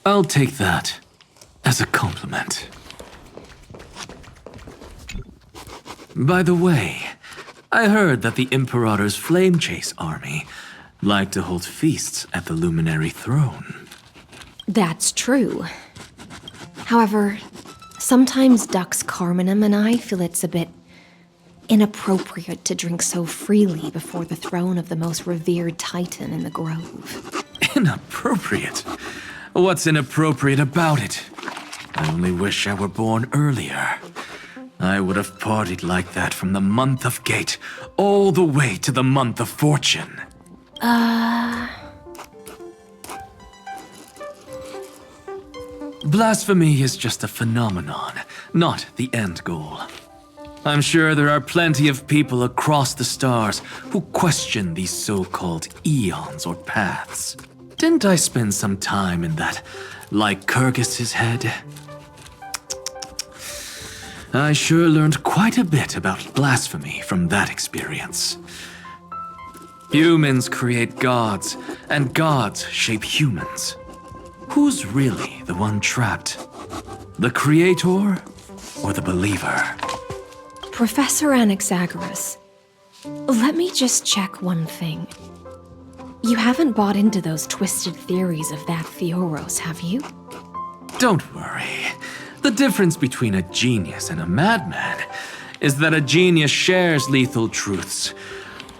S18: I'll take that as a compliment. By the way, I heard that the Imperator's Flame Chase army like to hold feasts at the Luminary Throne.
S2: That's true. However, sometimes Dux Carminum and I feel it's a bit inappropriate to drink so freely before the throne of the most revered Titan in the Grove.
S18: Inappropriate? What's inappropriate about it? I only wish I were born earlier. I would have partied like that from the month of Gate all the way to the month of Fortune. Blasphemy is just a phenomenon, not the end goal. I'm sure there are plenty of people across the stars who question these so-called eons or paths. Didn't I spend some time in that Lycurgus's head? I sure learned quite a bit about blasphemy from that experience. Humans create gods, and gods shape humans. Who's really the one trapped? The creator or the believer?
S2: Professor Anaxagoras, let me just check one thing. You haven't bought into those twisted theories of that Theoros, have you?
S18: Don't worry. The difference between a genius and a madman is that a genius shares lethal truths,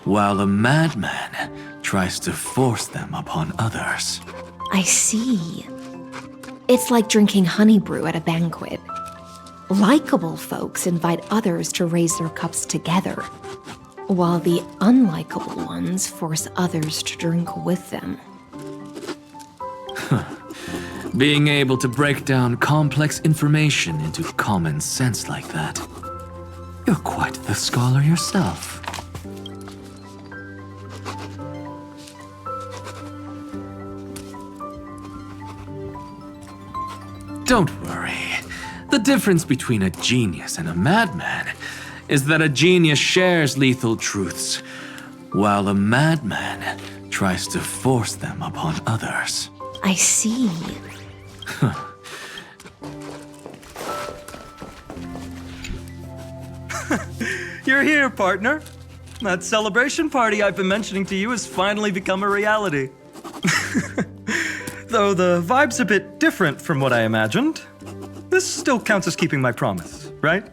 S18: while a madman tries to force them upon others.
S2: I see. It's like drinking honey brew at a banquet. Likeable folks invite others to raise their cups together, while the unlikable ones force others to drink with them.
S18: Being able to break down complex information into common sense like that. You're quite the scholar yourself. Don't worry. The difference between a genius and a madman is that a genius shares lethal truths, while a madman tries to force them upon others.
S2: I see.
S12: You're here, partner. That celebration party I've been mentioning to you has finally become a reality. Though the vibe's a bit different from what I imagined, this still counts as keeping my promise, right?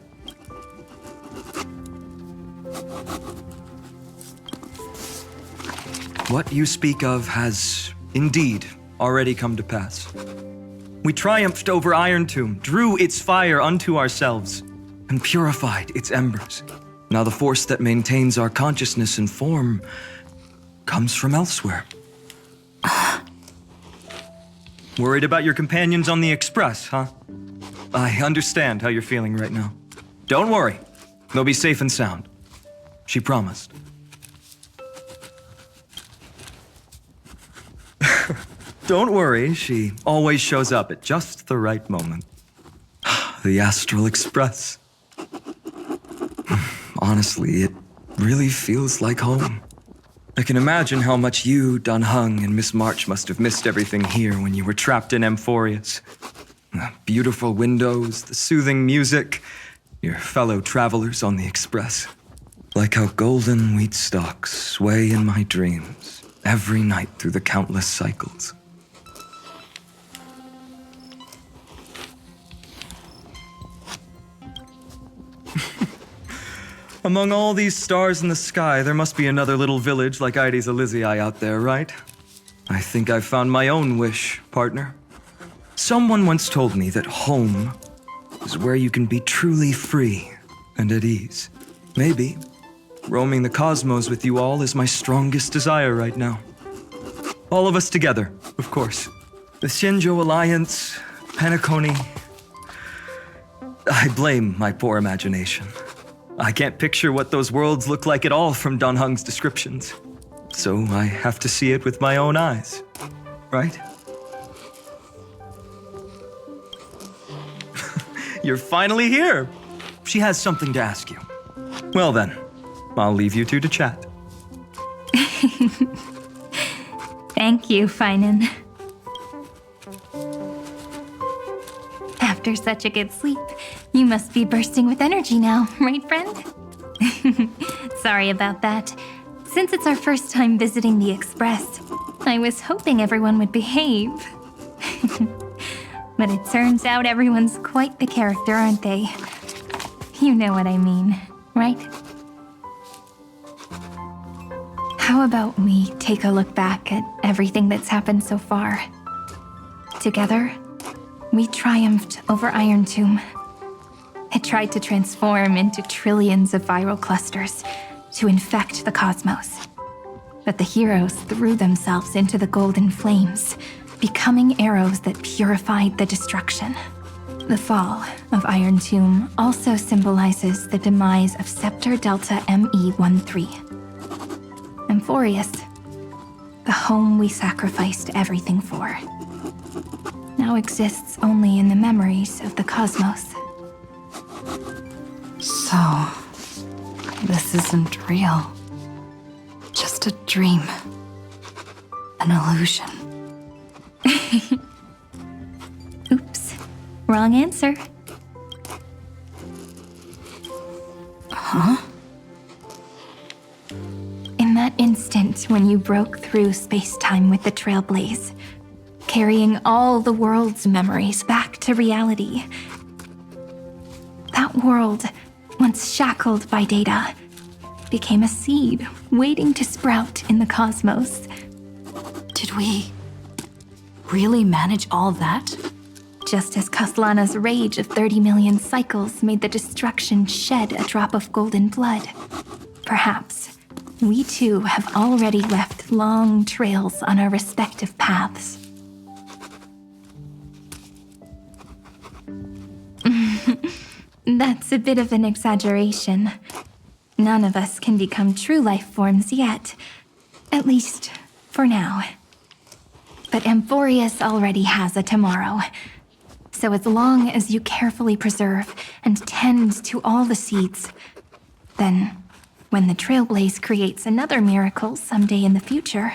S12: What you speak of has indeed already come to pass. We triumphed over Iron Tomb, drew its fire unto ourselves, and purified its embers. Now the force that maintains our consciousness and form comes from elsewhere. Worried about your companions on the Express, huh? I understand how you're feeling right now. Don't worry. They'll be safe and sound. She promised. Don't worry, she always shows up at just the right moment. The Astral Express. Honestly, it really feels like home. I can imagine how much you, Dun Hung, and Miss March must have missed everything here when you were trapped in Amphoreus. The beautiful windows, the soothing music, your fellow travelers on the Express. Like how golden wheat stalks sway in my dreams every night through the countless cycles. Among all these stars in the sky, there must be another little village like Ides Elysiae out there, right? I think I've found my own wish, partner. Someone once told me that home is where you can be truly free and at ease. Maybe roaming the cosmos with you all is my strongest desire right now. All of us together, of course. The Shinjo Alliance, Penacony. I blame my poor imagination. I can't picture what those worlds look like at all from Dun Hung's descriptions. So I have to see it with my own eyes, right? You're finally here. She has something to ask you. Well then, I'll leave you two to chat.
S1: Thank you, Finan. After such a good sleep, you must be bursting with energy now, right, friend? Sorry about that. Since it's our first time visiting the Express, I was hoping everyone would behave. But it turns out everyone's quite the character, aren't they? You know what I mean, right? How about we take a look back at everything that's happened so far? Together, we triumphed over Iron Tomb. It tried to transform into trillions of viral clusters to infect the cosmos. But the heroes threw themselves into the golden flames, becoming arrows that purified the destruction. The fall of Iron Tomb also symbolizes the demise of Scepter Delta ME13. Amphoreus, the home we sacrificed everything for, now exists only in the memories of the cosmos.
S2: So, this isn't real. Just a dream. An illusion.
S1: Oops, wrong answer.
S2: Huh?
S1: In that instant when you broke through space-time with the Trailblaze, carrying all the world's memories back to reality, that world, once shackled by data, became a seed waiting to sprout in the cosmos.
S2: Did we really manage all that?
S1: Just as Kaslana's rage of 30 million cycles made the destruction shed a drop of golden blood, perhaps we too have already left long trails on our respective paths. That's a bit of an exaggeration. None of us can become true life forms yet. At least, for now. But Amphoreus already has a tomorrow. So as long as you carefully preserve and tend to all the seeds, then when the Trailblaze creates another miracle someday in the future,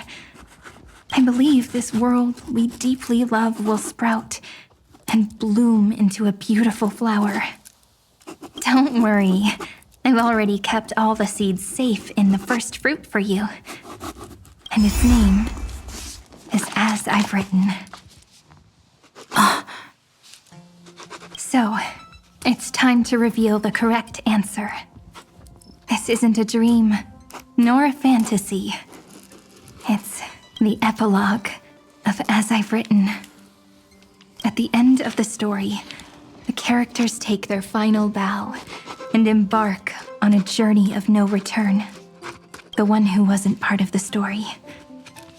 S1: I believe this world we deeply love will sprout and bloom into a beautiful flower. Don't worry, I've already kept all the seeds safe in the first fruit for you. And its name is As I've Written. So, it's time to reveal the correct answer. This isn't a dream, nor a fantasy. It's the epilogue of As I've Written. At the end of the story, the characters take their final bow and embark on a journey of no return. The one who wasn't part of the story,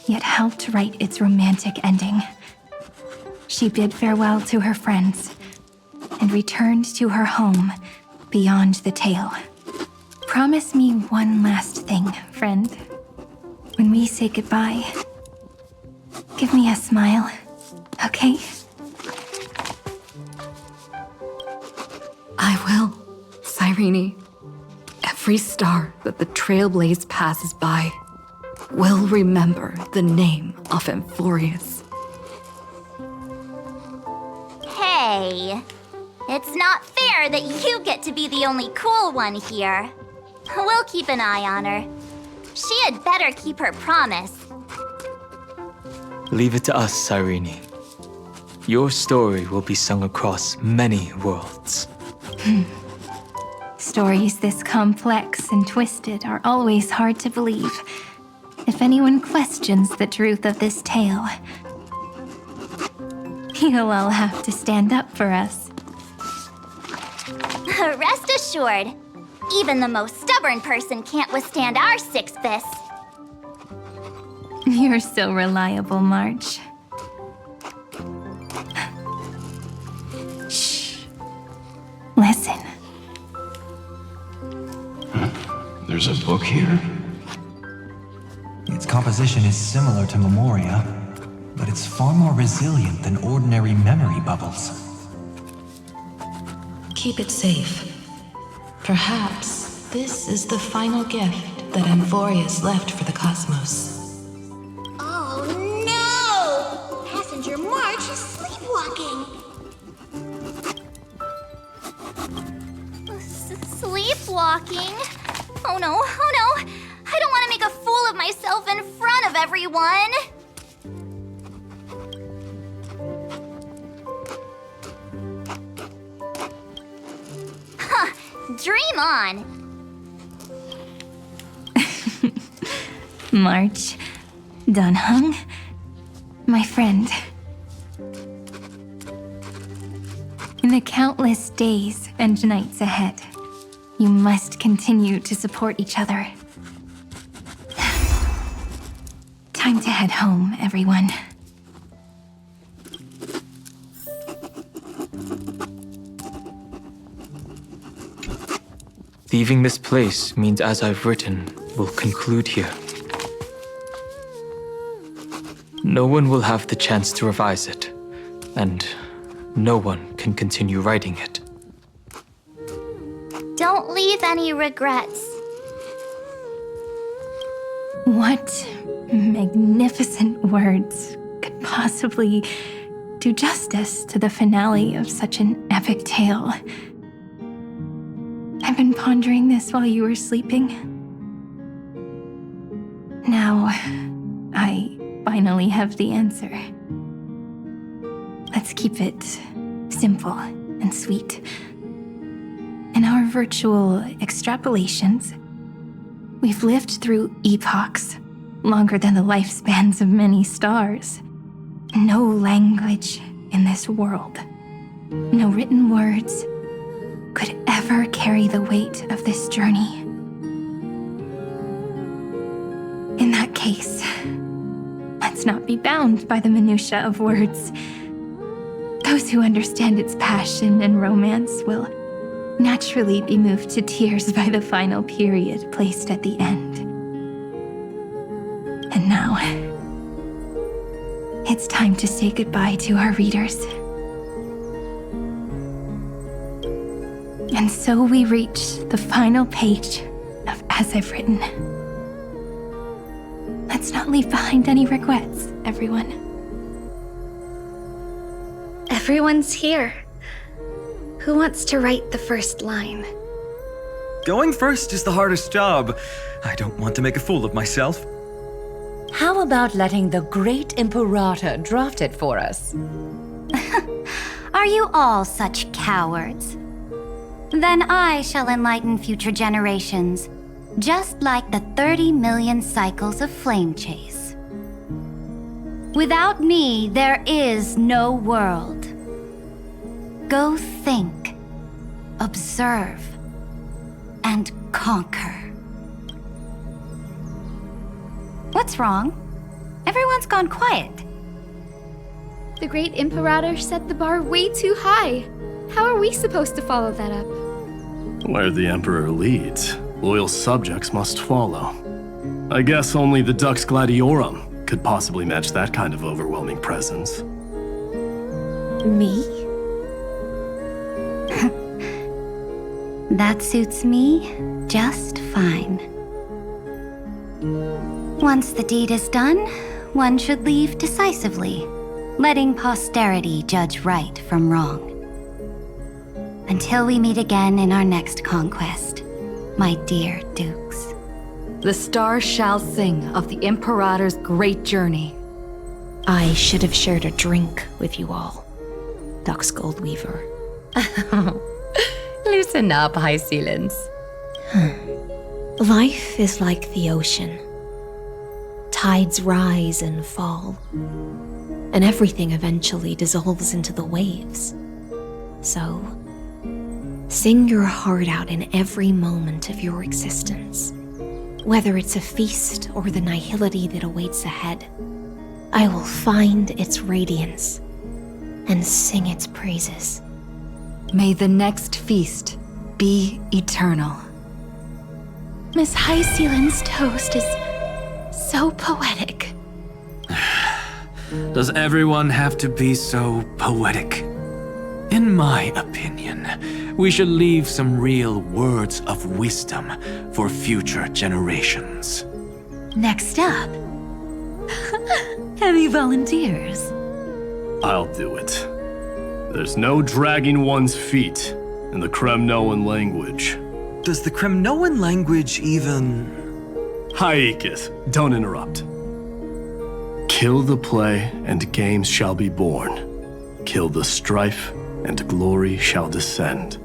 S1: yet helped write its romantic ending. She bid farewell to her friends and returned to her home beyond the tale. Promise me one last thing, friend. When we say goodbye, give me a smile, okay?
S2: I will, Cyrene. Every star that the Trailblaze passes by will remember the name of Amphoreus.
S17: Hey, it's not fair that you get to be the only cool one here. We'll keep an eye on her. She had better keep her promise.
S19: Leave it to us, Cyrene. Your story will be sung across many worlds.
S1: Stories this complex and twisted are always hard to believe. If anyone questions the truth of this tale, you'll all have to stand up for us.
S17: Rest assured, even the most stubborn person can't withstand our six-bis.
S1: You're so reliable, March. Shh. Listen.
S11: There's a book here?
S20: Its composition is similar to Memoria, but it's far more resilient than ordinary memory bubbles.
S2: Keep it safe. Perhaps this is the final gift that Amphoreus left for the cosmos.
S17: Oh no! Passenger March is sleepwalking. Sleepwalking? Oh no, oh no! I don't want to make a fool of myself in front of everyone! Huh, dream on!
S1: March, Dunhung, my friend. In the countless days and nights ahead, you must continue to support each other. Time to head home, everyone.
S19: Leaving this place means As I've Written will conclude here. No one will have the chance to revise it, and no one can continue writing it.
S17: Don't leave any regrets.
S1: What magnificent words could possibly do justice to the finale of such an epic tale? I've been pondering this while you were sleeping. Now, I finally have the answer. Let's keep it simple and sweet. In our virtual extrapolations, we've lived through epochs longer than the lifespans of many stars. No language in this world, no written words, could ever carry the weight of this journey. In that case, let's not be bound by the minutiae of words. Those who understand its passion and romance will naturally be moved to tears by the final period placed at the end. And now, it's time to say goodbye to our readers. And so we reach the final page of As I've Written. Let's not leave behind any regrets, everyone.
S10: Everyone's here. Who wants to write the first line?
S18: Going first is the hardest job. I don't want to make a fool of myself.
S15: How about letting the great Imperator draft it for us?
S17: Are you all such cowards? Then I shall enlighten future generations, just like the 30 million cycles of flame chase. Without me, there is no world. Go think, observe, and conquer. What's wrong? Everyone's gone quiet.
S8: The great Imperator set the bar way too high. How are we supposed to follow that up?
S16: Where the Emperor leads, loyal subjects must follow. I guess only the Dux Gladiorum could possibly match that kind of overwhelming presence.
S17: Me? That suits me just fine. Once the deed is done, one should leave decisively, letting posterity judge right from wrong. Until we meet again in our next conquest, my dear dukes.
S13: The stars shall sing of the Imperator's great journey.
S2: I should have shared a drink with you all, Dux Goldweaver.
S15: Loosen up, High Ceilings.
S2: Life is like the ocean. Tides rise and fall, and everything eventually dissolves into the waves. So, sing your heart out in every moment of your existence. Whether it's a feast or the nihility that awaits ahead, I will find its radiance and sing its praises.
S13: May the next feast be eternal.
S8: Miss High Ceiling's toast is so poetic.
S18: Does everyone have to be so poetic? In my opinion, we should leave some real words of wisdom for future generations.
S2: Next up, any volunteers?
S16: I'll do it. There's no dragging one's feet in the Kremnoan language.
S18: Does the Kremnoan language even...
S16: Haikith, don't interrupt. Kill the play, and games shall be born. Kill the strife, and glory shall descend.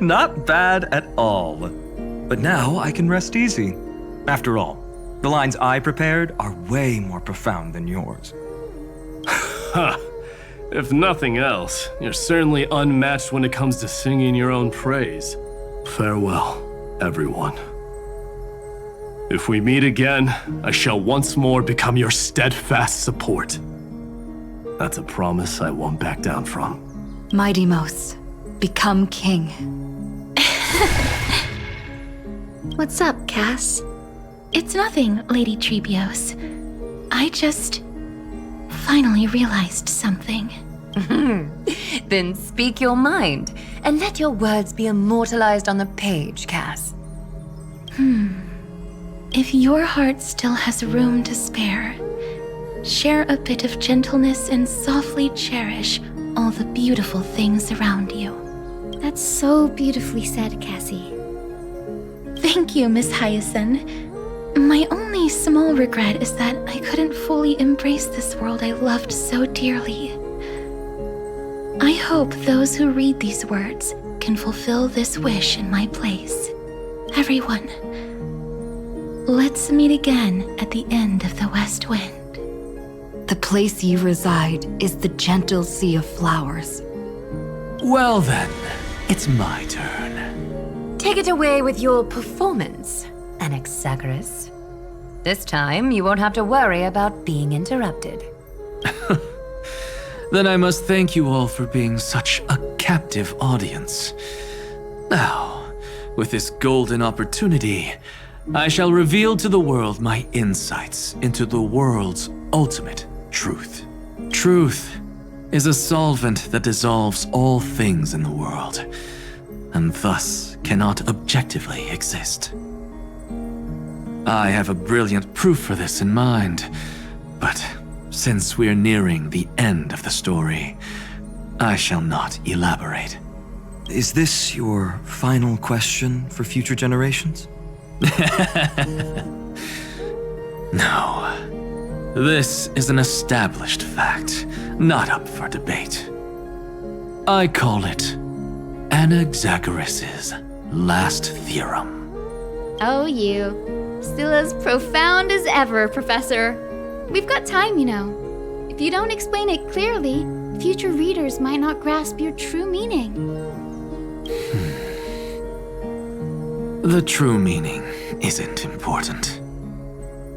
S18: Not bad at all. But now I can rest easy. After all, the lines I prepared are way more profound than yours.
S16: Ha! If nothing else, you're certainly unmatched when it comes to singing your own praise. Farewell, everyone. If we meet again, I shall once more become your steadfast support. That's a promise I won't back down from.
S13: Mighty Mos, become king.
S8: What's up, Cass? It's nothing, Lady Trebios. I just finally realized something.
S15: Then speak your mind, and let your words be immortalized on the page, Cass.
S8: If your heart still has room to spare, share a bit of gentleness and softly cherish all the beautiful things around you.
S10: That's so beautifully said, Cassie.
S8: Thank you, Miss Hyacinth. My only small regret is that I couldn't fully embrace this world I loved so dearly. I hope those who read these words can fulfill this wish in my place. Everyone, let's meet again at the end of the West Wind.
S13: The place you reside is the gentle sea of flowers.
S18: Well then, it's my turn.
S15: Take it away with your performance, Anaxagoras. This time, you won't have to worry about being interrupted.
S18: Then I must thank you all for being such a captive audience. Now, with this golden opportunity, I shall reveal to the world my insights into the world's ultimate truth. Truth is a solvent that dissolves all things in the world, and thus cannot objectively exist. I have a brilliant proof for this in mind, but since we're nearing the end of the story, I shall not elaborate.
S9: Is this your final question for future generations?
S18: No. This is an established fact, not up for debate. I call it Anaxagoras' last theorem.
S8: Oh, you. Still as profound as ever, Professor. We've got time, you know. If you don't explain it clearly, future readers might not grasp your true meaning.
S18: The true meaning isn't important.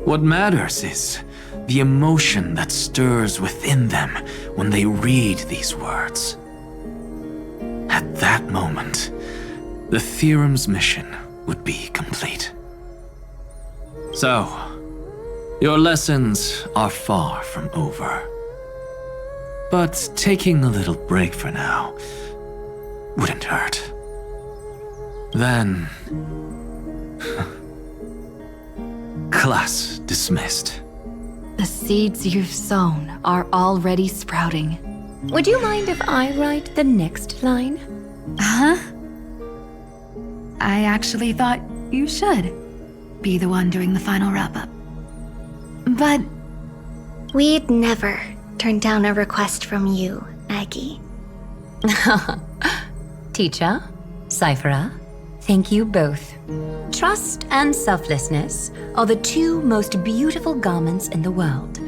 S18: What matters is the emotion that stirs within them when they read these words. At that moment, the theorem's mission would be complete. So, your lessons are far from over. But taking a little break for now wouldn't hurt. Then... class dismissed.
S2: The seeds you've sown are already sprouting.
S15: Would you mind if I write the next line?
S2: Huh? I actually thought you should be the one doing the final wrap-up. But
S10: we'd never turn down a request from you, Aggie.
S15: Teacher, Cyphera, thank you both. Trust and selflessness are the two most beautiful garments in the world.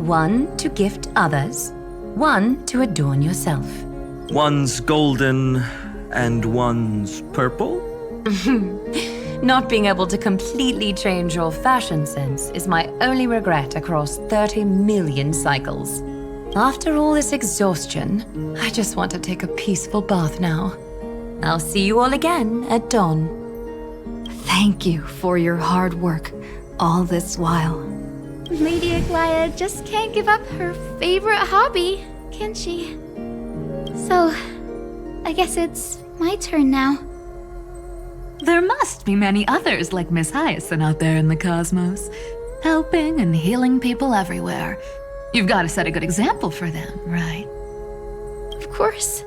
S15: One to gift others, one to adorn yourself.
S9: One's golden and one's purple?
S15: Not being able to completely change your fashion sense is my only regret across 30 million cycles. After all this exhaustion, I just want to take a peaceful bath now. I'll see you all again at dawn.
S2: Thank you for your hard work all this while.
S8: Lady Aglaia just can't give up her favorite hobby, can she? So, I guess it's my turn now.
S2: There must be many others like Miss Hyacinth out there in the cosmos, helping and healing people everywhere. You've got to set a good example for them, right?
S8: Of course.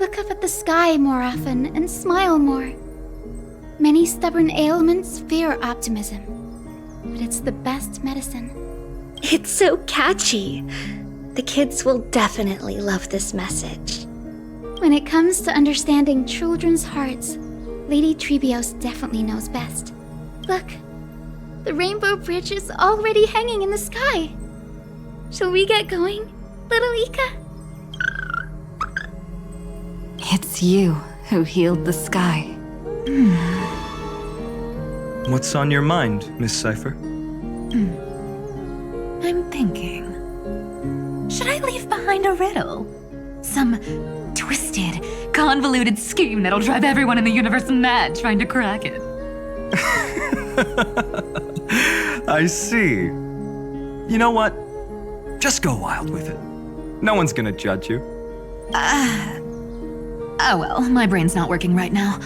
S8: Look up at the sky more often and smile more. Many stubborn ailments fear optimism, but it's the best medicine.
S10: It's so catchy. The kids will definitely love this message.
S8: When it comes to understanding children's hearts, Lady Treebios definitely knows best. Look, the Rainbow Bridge is already hanging in the sky. Shall we get going, little Ika?
S2: It's you who healed the sky.
S9: What's on your mind, Miss Cypher?
S2: I'm thinking. Should I leave behind a riddle? Some twisted, convoluted scheme that'll drive everyone in the universe mad trying to crack it.
S9: I see. You know what? Just go wild with it. No one's gonna judge you.
S2: Oh well, my brain's not working right now.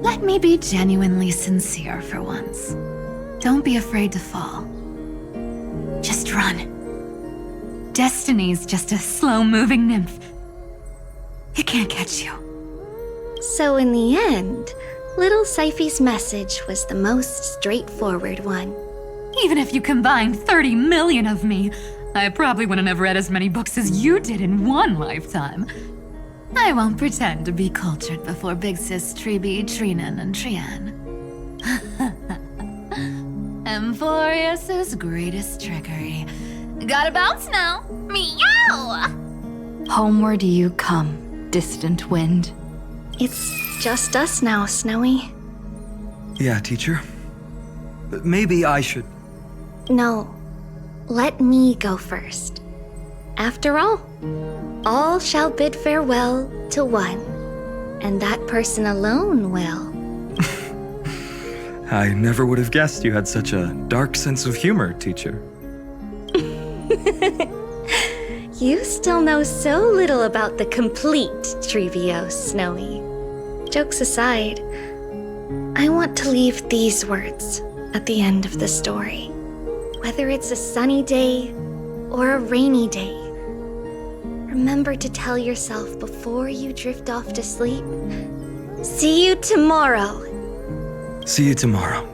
S2: Let me be genuinely sincere for once. Don't be afraid to fall. Just run. Destiny's just a slow-moving nymph. It can't catch you.
S10: So in the end, little Cyphy's message was the most straightforward one.
S2: Even if you combined 30 million of me, I probably wouldn't have read as many books as you did in one lifetime. I won't pretend to be cultured before Big Sis Treeby, Trinan, and Trian. Amphoreus' greatest trickery. Gotta bounce now. Meow! Homeward you come, distant wind.
S10: It's just us now, Snowy.
S9: Yeah, teacher. Maybe I should...
S10: No. let me go first. After all shall bid farewell to one, and that person alone will.
S9: I never would have guessed you had such a dark sense of humor, teacher.
S10: You still know so little about the complete Trevios, Snowy. Jokes aside, I want to leave these words at the end of the story. Whether it's a sunny day or a rainy day, remember to tell yourself before you drift off to sleep, see you tomorrow.
S9: See you tomorrow.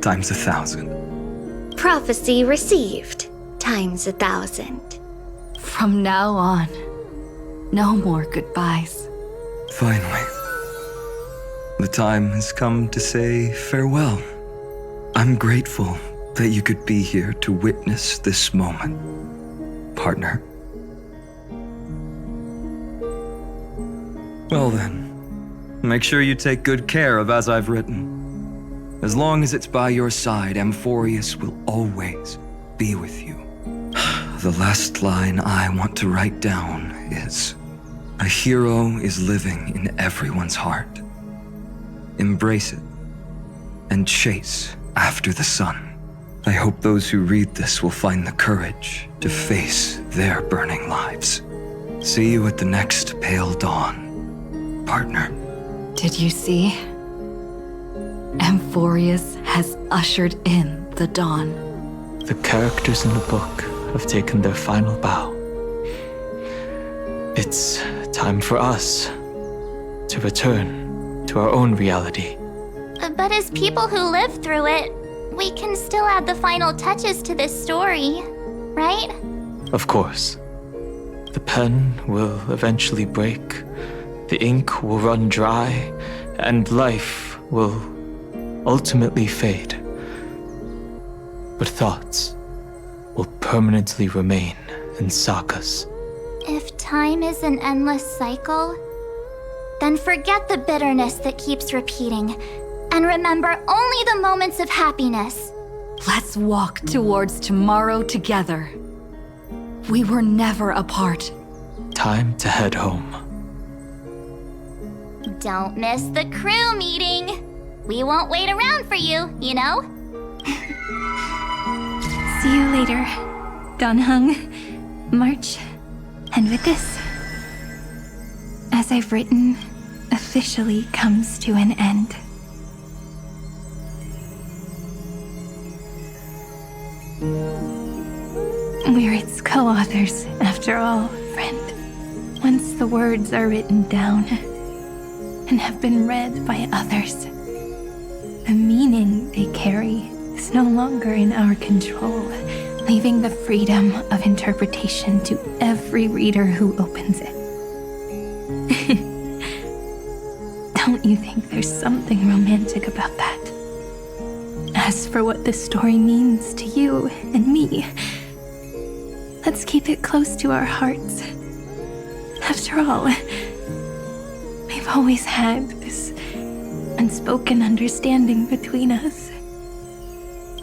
S9: Times 1,000.
S10: Prophecy received. Times 1,000.
S2: From now on, no more goodbyes.
S9: Finally. The time has come to say farewell. I'm grateful that you could be here to witness this moment, partner. Well then, make sure you take good care of as I've written. As long as it's by your side, Amphoreus will always be with you. The last line I want to write down is, a hero is living in everyone's heart. Embrace it and chase after the sun. I hope those who read this will find the courage to face their burning lives. See you at the next pale dawn, partner.
S2: Did you see? Amphoreus has ushered in the dawn.
S19: The characters in the book have taken their final bow. It's time for us to return to our own reality.
S10: But as people who lived through it, we can still add the final touches to this story, right?
S19: Of course. The pen will eventually break, the ink will run dry, and life will ultimately fade. But thoughts will permanently remain in sagas.
S10: If time is an endless cycle, then forget the bitterness that keeps repeating, and remember only the moments of happiness.
S2: Let's walk towards tomorrow together. We were never apart.
S19: Time to head home.
S10: Don't miss the crew meeting. We won't wait around for you, you know?
S1: See you later, Donhung, March, and with this, as I've written, officially comes to an end. We're its co-authors, after all, friend. Once the words are written down and have been read by others, the meaning they carry is no longer in our control, leaving the freedom of interpretation to every reader who opens it. Don't you think there's something romantic about that? As for what this story means to you and me, let's keep it close to our hearts. After all, we've always had this unspoken understanding between us.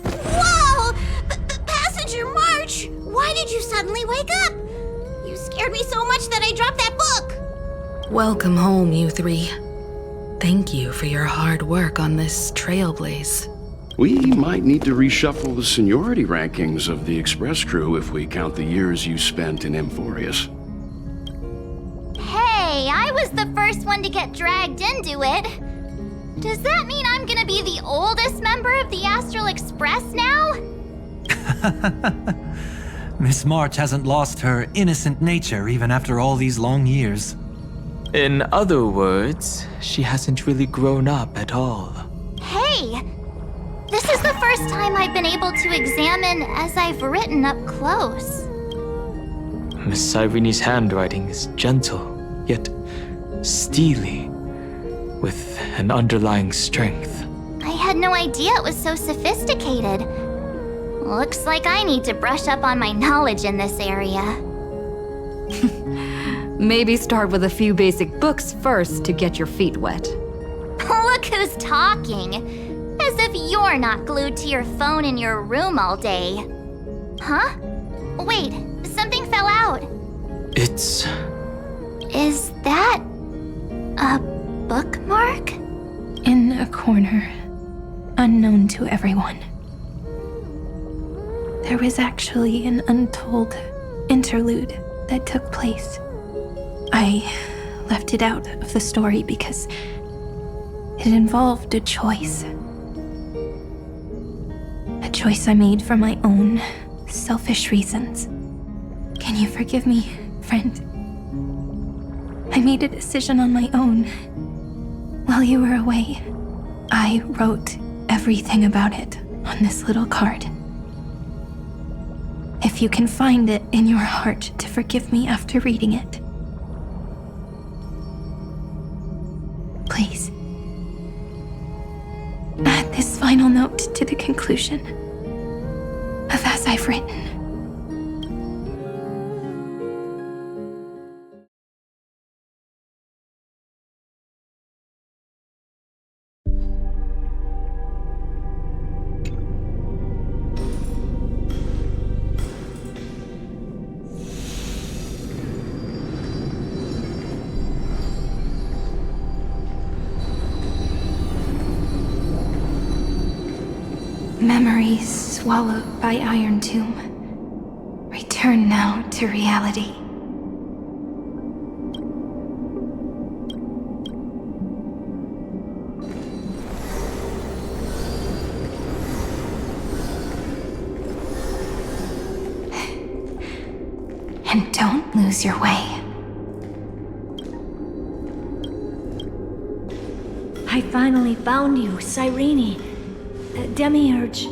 S10: Whoa! Passenger March! Why did you suddenly wake up? You scared me so much that I dropped that book!
S21: Welcome home, you three. Thank you for your hard work on this Trailblaze.
S5: We might need to reshuffle the seniority rankings of the Express crew if we count the years you spent in Amphoreus.
S10: Hey, I was the first one to get dragged into it. Does that mean I'm gonna be the oldest member of the Astral Express now?
S20: Miss March hasn't lost her innocent nature even after all these long years.
S19: In other words, she hasn't really grown up at all.
S10: Hey! This is the first time I've been able to examine as I've written up close.
S19: Miss Irene's handwriting is gentle, yet steely, with an underlying strength.
S10: I had no idea it was so sophisticated. Looks like I need to brush up on my knowledge in this area.
S2: Maybe start with a few basic books first to get your feet wet.
S10: Look who's talking! As if you're not glued to your phone in your room all day. Huh? Wait, something fell out.
S19: It's...
S10: Is that a bookmark?
S1: In a corner, unknown to everyone. There was actually an untold interlude that took place. I left it out of the story because it involved a choice. A choice I made for my own selfish reasons. Can you forgive me, friend? I made a decision on my own. While you were away, I wrote everything about it on this little card. If you can find it in your heart to forgive me after reading it, please. Add this final note to the conclusion of as I've written. Memories swallowed by Iron Tomb. Return now to reality. And don't lose your way.
S3: I finally found you, Cyrene. Demiurge.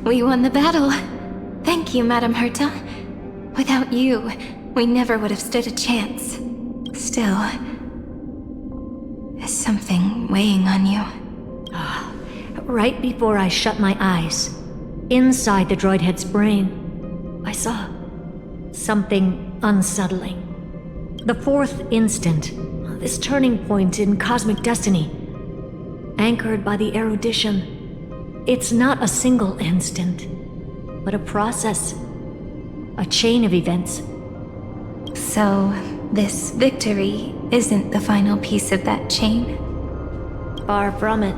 S1: We won the battle. Thank you, Madame Herta. Without you, we never would have stood a chance. Still, is something weighing on you?
S3: Right before I shut my eyes, inside the droid head's brain, I saw something unsettling. The fourth instant, this turning point in cosmic destiny, anchored by the erudition. It's not a single instant, but a process, a chain of events.
S1: So, this victory isn't the final piece of that chain?
S3: Far from it.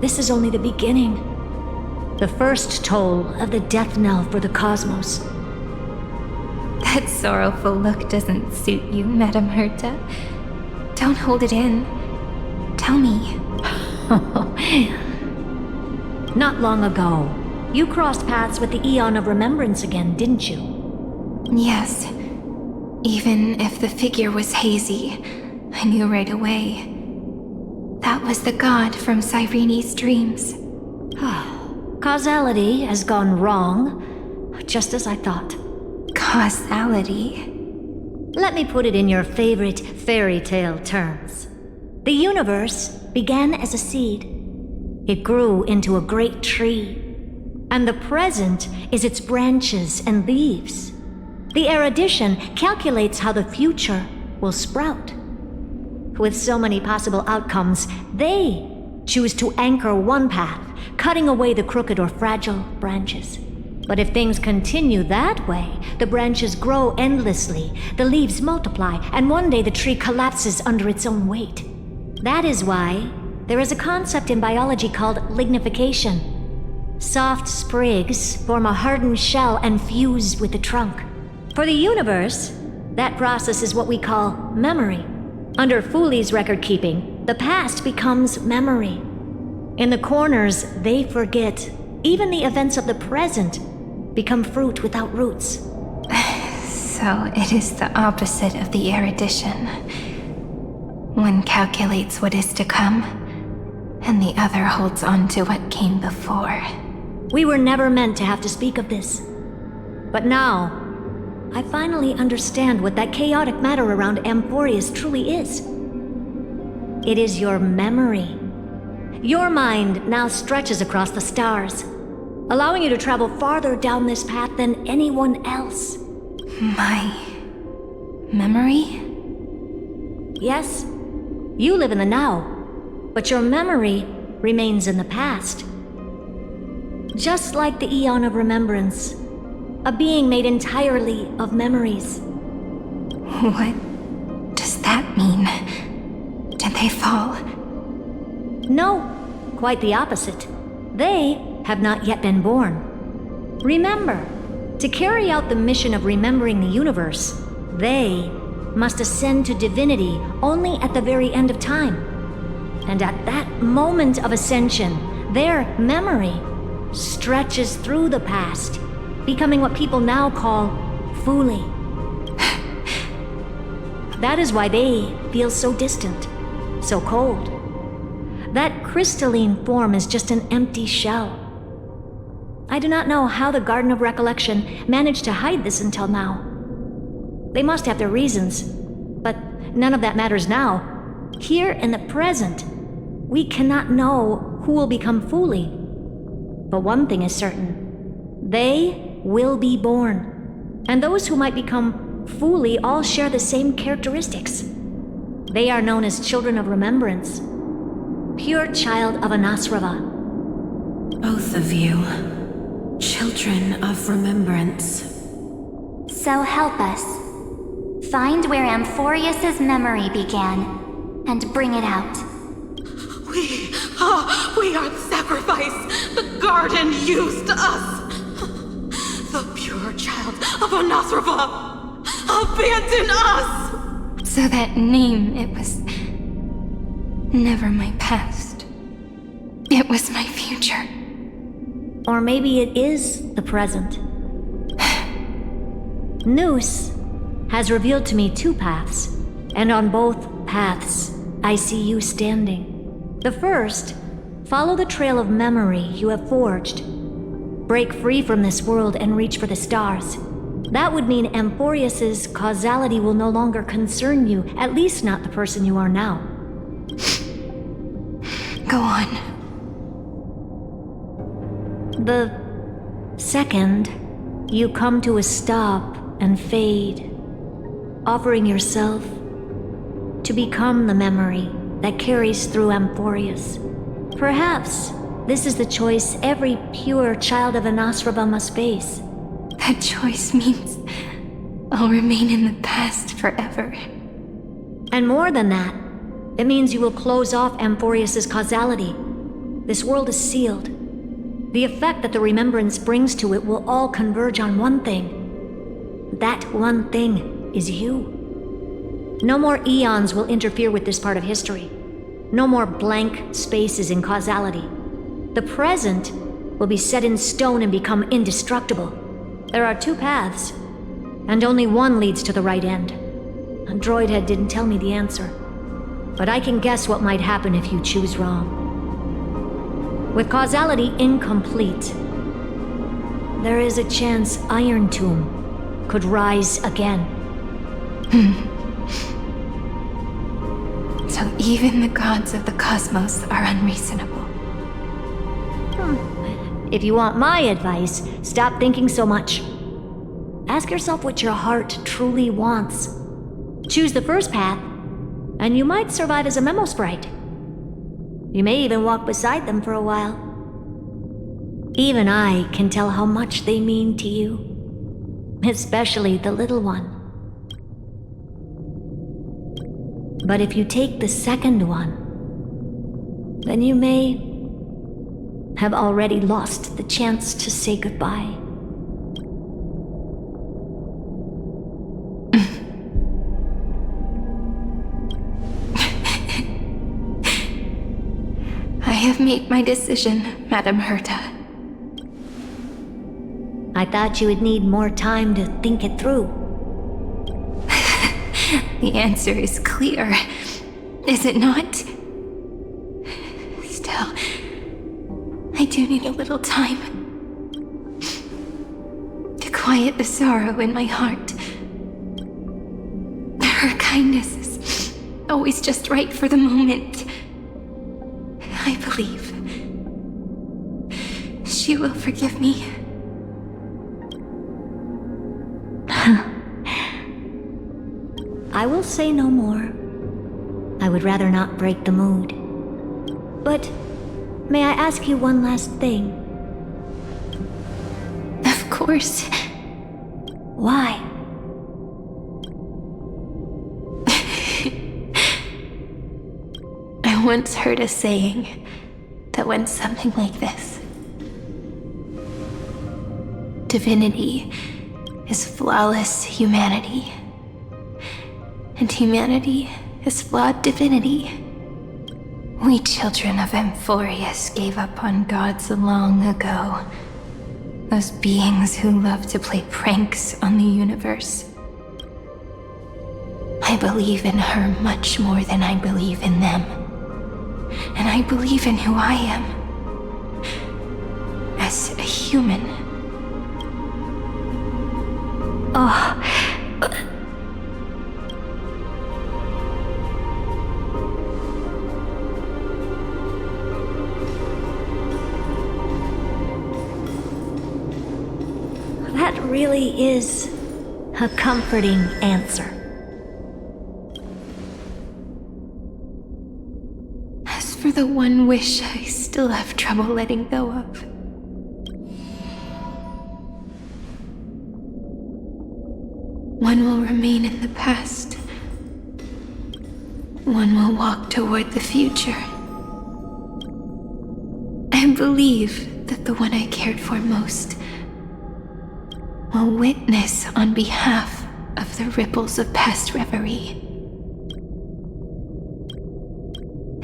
S3: This is only the beginning. The first toll of the death knell for the cosmos.
S1: That sorrowful look doesn't suit you, Madame Herta. Don't hold it in. Tell me.
S3: Not long ago, you crossed paths with the Eon of Remembrance again, didn't you?
S1: Yes. Even if the figure was hazy, I knew right away. That was the god from Cyrene's dreams.
S3: Causality has gone wrong, just as I thought.
S1: Causality?
S3: Let me put it in your favorite fairy tale terms. The universe began as a seed. It grew into a great tree. And the present is its branches and leaves. The erudition calculates how the future will sprout. With so many possible outcomes, they choose to anchor one path, cutting away the crooked or fragile branches. But if things continue that way, the branches grow endlessly, the leaves multiply, and one day the tree collapses under its own weight. That is why there is a concept in biology called lignification. Soft sprigs form a hardened shell and fuse with the trunk. For the universe, that process is what we call memory. Under Fooley's record keeping, the past becomes memory. In the corners, they forget. Even the events of the present become fruit without roots.
S1: So it is the opposite of the erudition. One calculates what is to come, and the other holds on to what came before.
S3: We were never meant to have to speak of this. But now, I finally understand what that chaotic matter around Amphoreus truly is. It is your memory. Your mind now stretches across the stars, allowing you to travel farther down this path than anyone else.
S1: My memory?
S3: Yes, you live in the now, but your memory remains in the past. Just like the Eon of Remembrance, a being made entirely of memories.
S10: What does that mean? Did they fall?
S3: No, quite the opposite. They have not yet been born. Remember, to carry out the mission of remembering the universe, they must ascend to divinity only at the very end of time. And at that moment of ascension, their memory stretches through the past, becoming what people now call Fuli. That is why they feel so distant, so cold. That crystalline form is just an empty shell. I do not know how the Garden of Recollection managed to hide this until now. They must have their reasons, but none of that matters now. Here in the present, we cannot know who will become Fuli. But one thing is certain. They will be born. And those who might become Fuli all share the same characteristics. They are known as children of remembrance. Pure child of Anasrava.
S6: Both of you. Children of remembrance.
S10: So help us. Find where Amphoreus' memory began, and bring it out.
S6: We are the sacrifice the garden used us. The pure child of Anasrava. Abandon us!
S10: So that name, it was never my past. It was my future.
S3: Or maybe it is the present. Noose has revealed to me two paths, and on both paths, I see you standing. The first, follow the trail of memory you have forged. Break free from this world and reach for the stars. That would mean Amphoreus' causality will no longer concern you, at least not the person you are now.
S10: Go on.
S3: The second, you come to a stop and fade, offering yourself to become the memory that carries through Amphoreus. Perhaps this is the choice every pure child of Anasrava must face.
S10: That choice means I'll remain in the past forever.
S3: And more than that, it means you will close off Amphoreus' causality. This world is sealed. The effect that the remembrance brings to it will all converge on one thing. That one thing is you. No more eons will interfere with this part of history. No more blank spaces in causality. The present will be set in stone and become indestructible. There are two paths, and only one leads to the right end. A droidhead didn't tell me the answer, but I can guess what might happen if you choose wrong. With causality incomplete, there is a chance Iron Tomb could rise again.
S10: So even the gods of the cosmos are unreasonable.
S3: If you want my advice, stop thinking so much. Ask yourself what your heart truly wants. Choose the first path, and you might survive as a memo sprite. You may even walk beside them for a while. Even I can tell how much they mean to you. Especially the little one. But if you take the second one, then you may have already lost the chance to say goodbye.
S10: I have made my decision, Madame Herta.
S3: I thought you would need more time to think it through.
S10: The answer is clear, is it not? Still, I do need a little time to quiet the sorrow in my heart. Her kindness is always just right for the moment. I believe she will forgive me.
S3: I will say no more. I would rather not break the mood. But may I ask you one last thing?
S10: course.
S8: Why?
S10: I once heard a saying that went something like this. Divinity is flawless humanity, and humanity is flawed divinity. We children of Amphoreus gave up on gods long ago. Those beings who love to play pranks on the universe. I believe in her much more than I believe in them. And I believe in who I am. As a human. Oh.
S3: That really is a comforting answer.
S10: As for the one wish I still have trouble letting go of. One will remain in the past. One will walk toward the future. I believe that the one I cared for most will witness on behalf of the ripples of past reverie.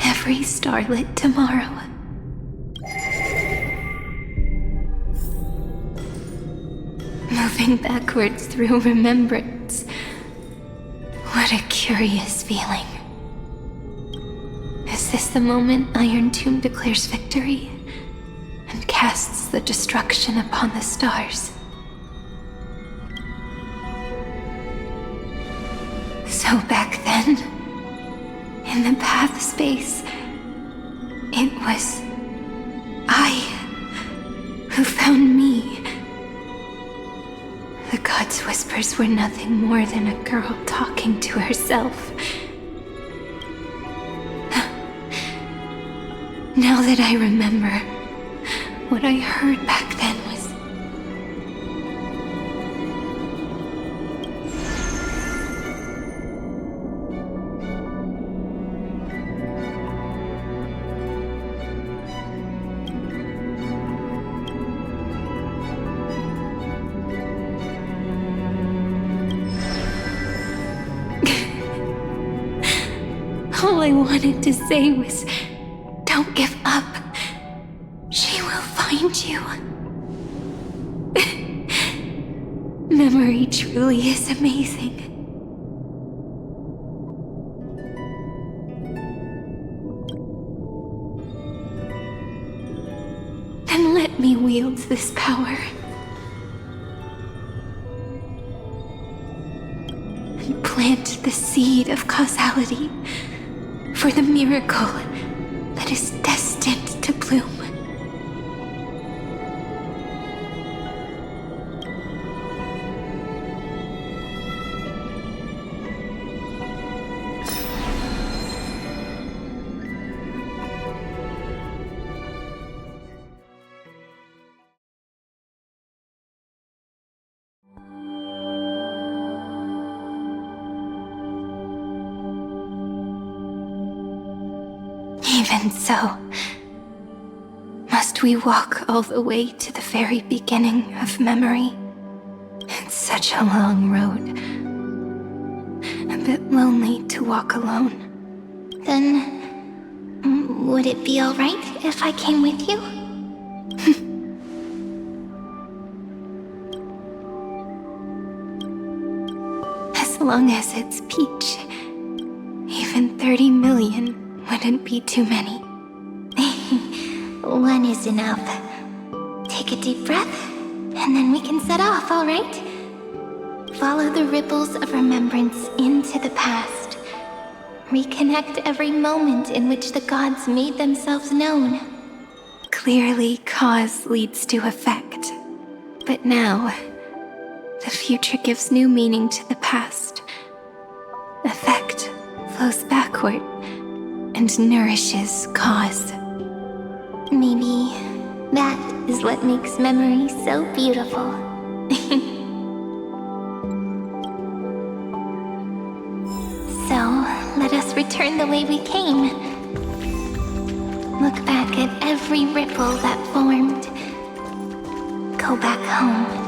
S10: Every starlit tomorrow. Moving backwards through remembrance. What a curious feeling. Is this the moment Iron Tomb declares victory and casts the destruction upon the stars? So back then, in the path space, it was I who found me. The gods' whispers were nothing more than a girl talking to herself. Now that I remember, what I heard back then was... All I wanted to say was, don't give up. She will find you. Memory truly is amazing. Then let me wield this power. And plant the seed of causality for the miracle that is destined to bloom. Even so, must we walk all the way to the very beginning of memory? It's such a long road. A bit lonely to walk alone.
S17: Then, would it be alright if I came with you?
S10: As long as it's Peach, even 30 million wouldn't be too many.
S17: One is enough. Take a deep breath, and then we can set off, alright? Follow the ripples of remembrance into the past. Reconnect every moment in which the gods made themselves known.
S10: Clearly, cause leads to effect. But now, the future gives new meaning to the past. Effect flows backward and nourishes cause.
S17: Maybe that is what makes memory so beautiful.
S10: return the way we came. Look back at every ripple that formed. Go back home.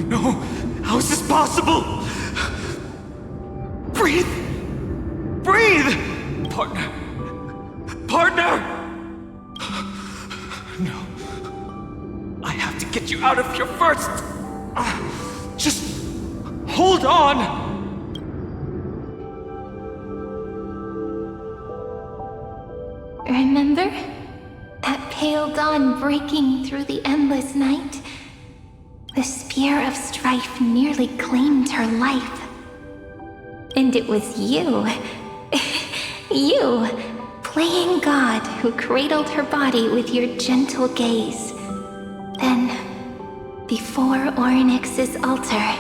S12: No! How is this possible? Breathe! Breathe! Partner! Partner! No. I have to get you out of here first! Just hold on!
S10: Remember? That pale dawn breaking through the endless night? The spear of strife nearly claimed her life. And it was you, you, playing God, who cradled her body with your gentle gaze. Then, before Ornyx's altar,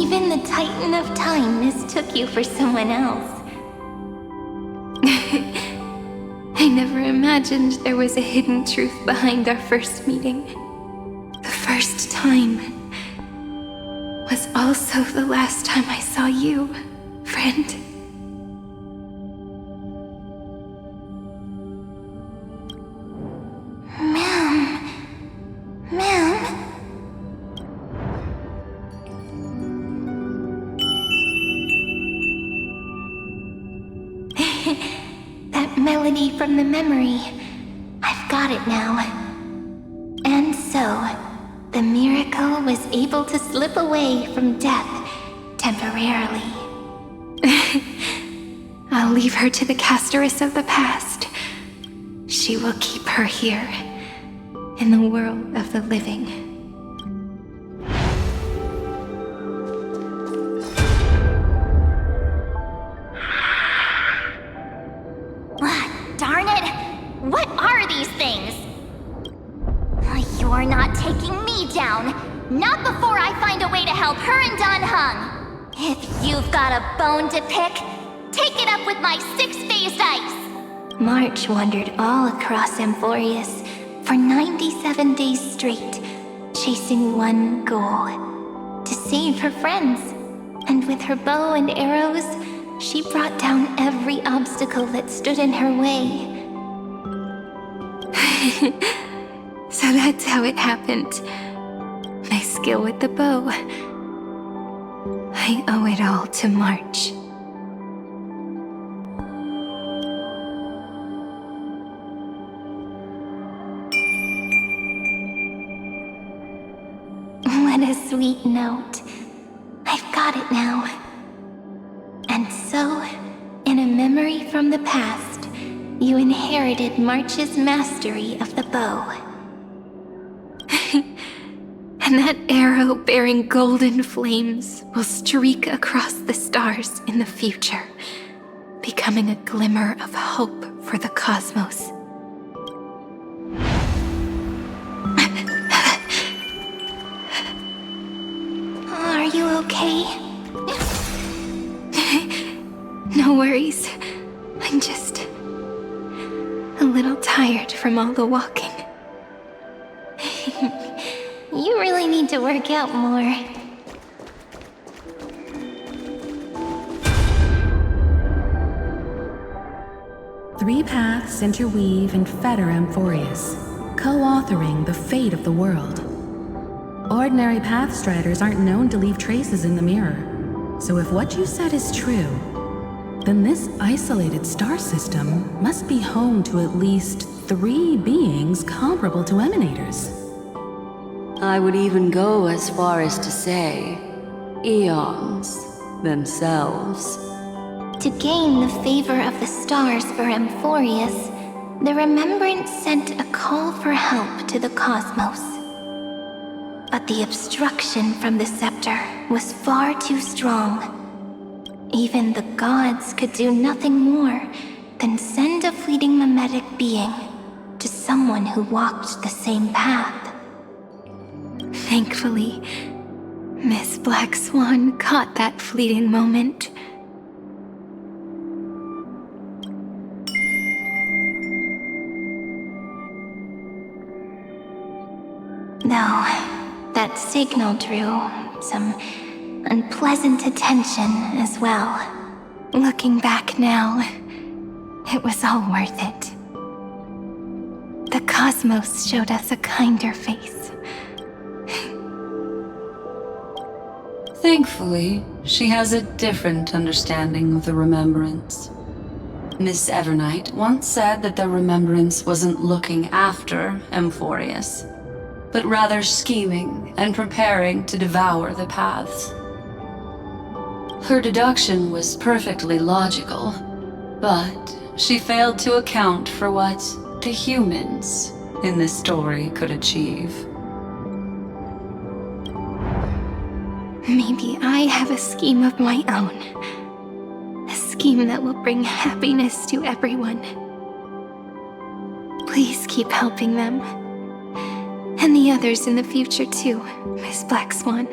S10: even the Titan of Time mistook you for someone else. I never imagined there was a hidden truth behind our first meeting. The first time was also the last time I saw you, friend. Ma'am. That melody from the memory. I've got it now. And so, the miracle was able to slip away from death temporarily. I'll leave her to the casteress of the past. She will keep her here, in the world of the living. Darn it! What are these things? You're not taking me down. Not before I find a way to help her and Dunhung. If you've got a bone to pick, take it up with my six-phased ice. March wandered all across Amphoreus for 97 days straight, chasing one goal: to save her friends. And with her bow and arrows, she brought down every obstacle that stood in her way. So that's how it happened. My skill with the bow. I owe it all to March. What a sweet note. I've got it now. And so, in a memory from the past, you inherited March's mastery of the bow. And that arrow bearing golden flames will streak across the stars in the future, becoming a glimmer of hope for the cosmos. Are you okay? No worries. I'm just a little tired from all the walking. You really need to work out more.
S7: Three paths interweave and fetter Amphoreus, co-authoring the fate of the world. Ordinary pathstriders aren't known to leave traces in the mirror, so if what you said is true, then this isolated star system must be home to at least 3 beings comparable to emanators.
S22: I would even go as far as to say, eons themselves.
S10: To gain the favor of the stars for Amphoreus, the Remembrance sent a call for help to the cosmos. But the obstruction from the scepter was far too strong. Even the gods could do nothing more than send a fleeting mimetic being to someone who walked the same path.
S1: Thankfully, Miss Black Swan caught that fleeting moment.
S10: Though that signal drew some unpleasant attention as well.
S1: Looking back now, it was all worth it. The cosmos showed us a kinder face.
S4: Thankfully, she has a different understanding of the Remembrance. Miss Evernight once said that the Remembrance wasn't looking after Amphoreus, but rather scheming and preparing to devour the paths. Her deduction was perfectly logical, but she failed to account for what the humans in this story could achieve.
S1: Maybe I have a scheme of my own. A scheme that will bring happiness to everyone. Please keep helping them. And the others in the future too, Miss Black Swan.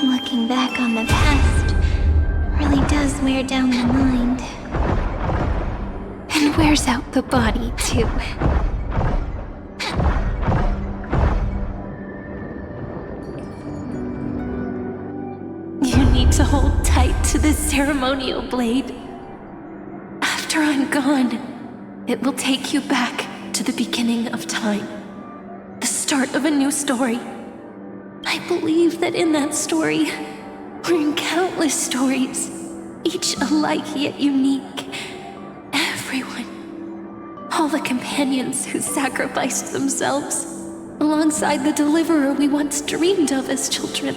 S10: Looking back on the past really does wear down the mind.
S1: And wears out the body too. You need to hold tight to this ceremonial blade. After I'm gone, it will take you back to the beginning of time. The start of a new story. I believe that in that story, or in countless stories, each alike yet unique, everyone, all the companions who sacrificed themselves, alongside the deliverer we once dreamed of as children,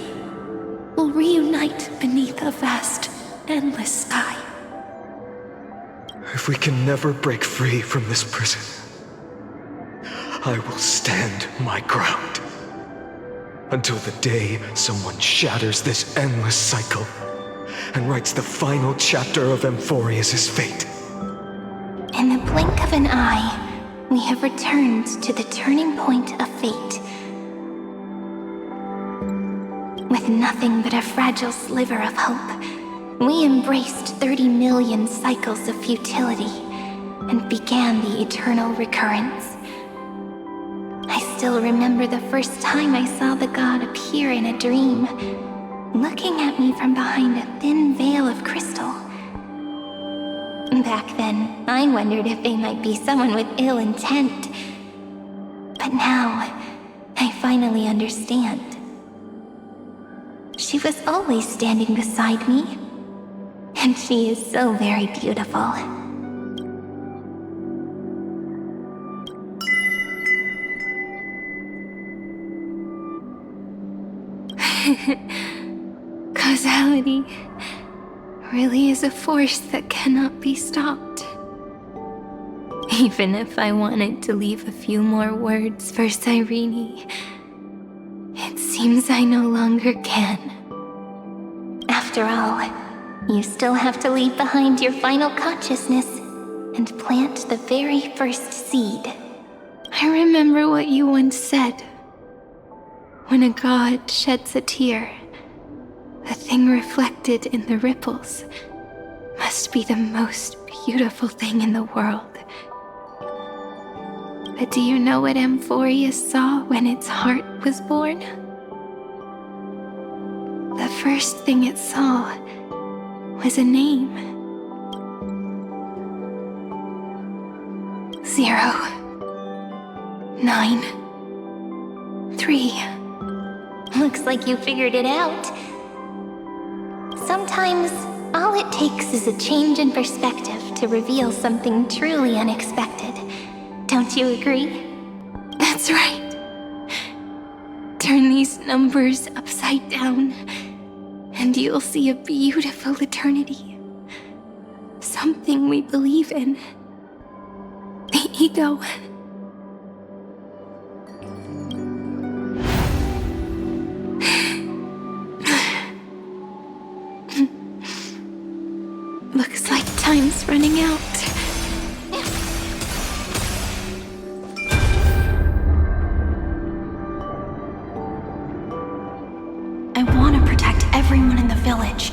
S1: will reunite beneath a vast, endless sky.
S14: If we can never break free from this prison, I will stand my ground. Until the day someone shatters this endless cycle and writes the final chapter of Amphoreus' fate.
S10: In the blink of an eye, we have returned to the turning point of fate. With nothing but a fragile sliver of hope, we embraced 30 million cycles of futility and began the eternal recurrence. I still remember the first time I saw the god appear in a dream, looking at me from behind a thin veil of crystal. Back then, I wondered if they might be someone with ill intent. But now, I finally understand. She was always standing beside me, and she is so very beautiful.
S1: Causality really is a force that cannot be stopped. Even if I wanted to leave a few more words for Cyrene, it seems I no longer can.
S10: After all, you still have to leave behind your final consciousness and plant the very first seed.
S1: I remember what you once said. When a god sheds a tear, the thing reflected in the ripples must be the most beautiful thing in the world. But do you know what Amphoreus saw when its heart was born? The first thing it saw was a name. 0, 9, 3.
S10: Looks like you figured it out. Sometimes, all it takes is a change in perspective to reveal something truly unexpected. Don't you agree?
S1: That's right.
S10: Turn these numbers upside down, and you'll see a beautiful eternity. Something we believe in. The ego. Looks like time's running out. I want to protect everyone in the village.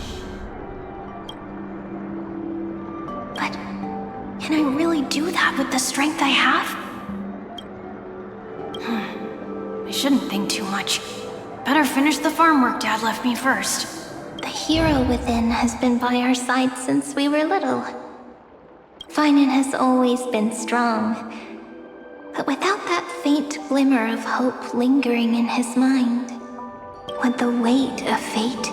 S10: But can I really do that with the strength I have? I shouldn't think too much. Better finish the farm work Dad left me first.
S1: The hero within has been by our side since we were little. Finan has always been strong. But without that faint glimmer of hope lingering in his mind, would the weight of fate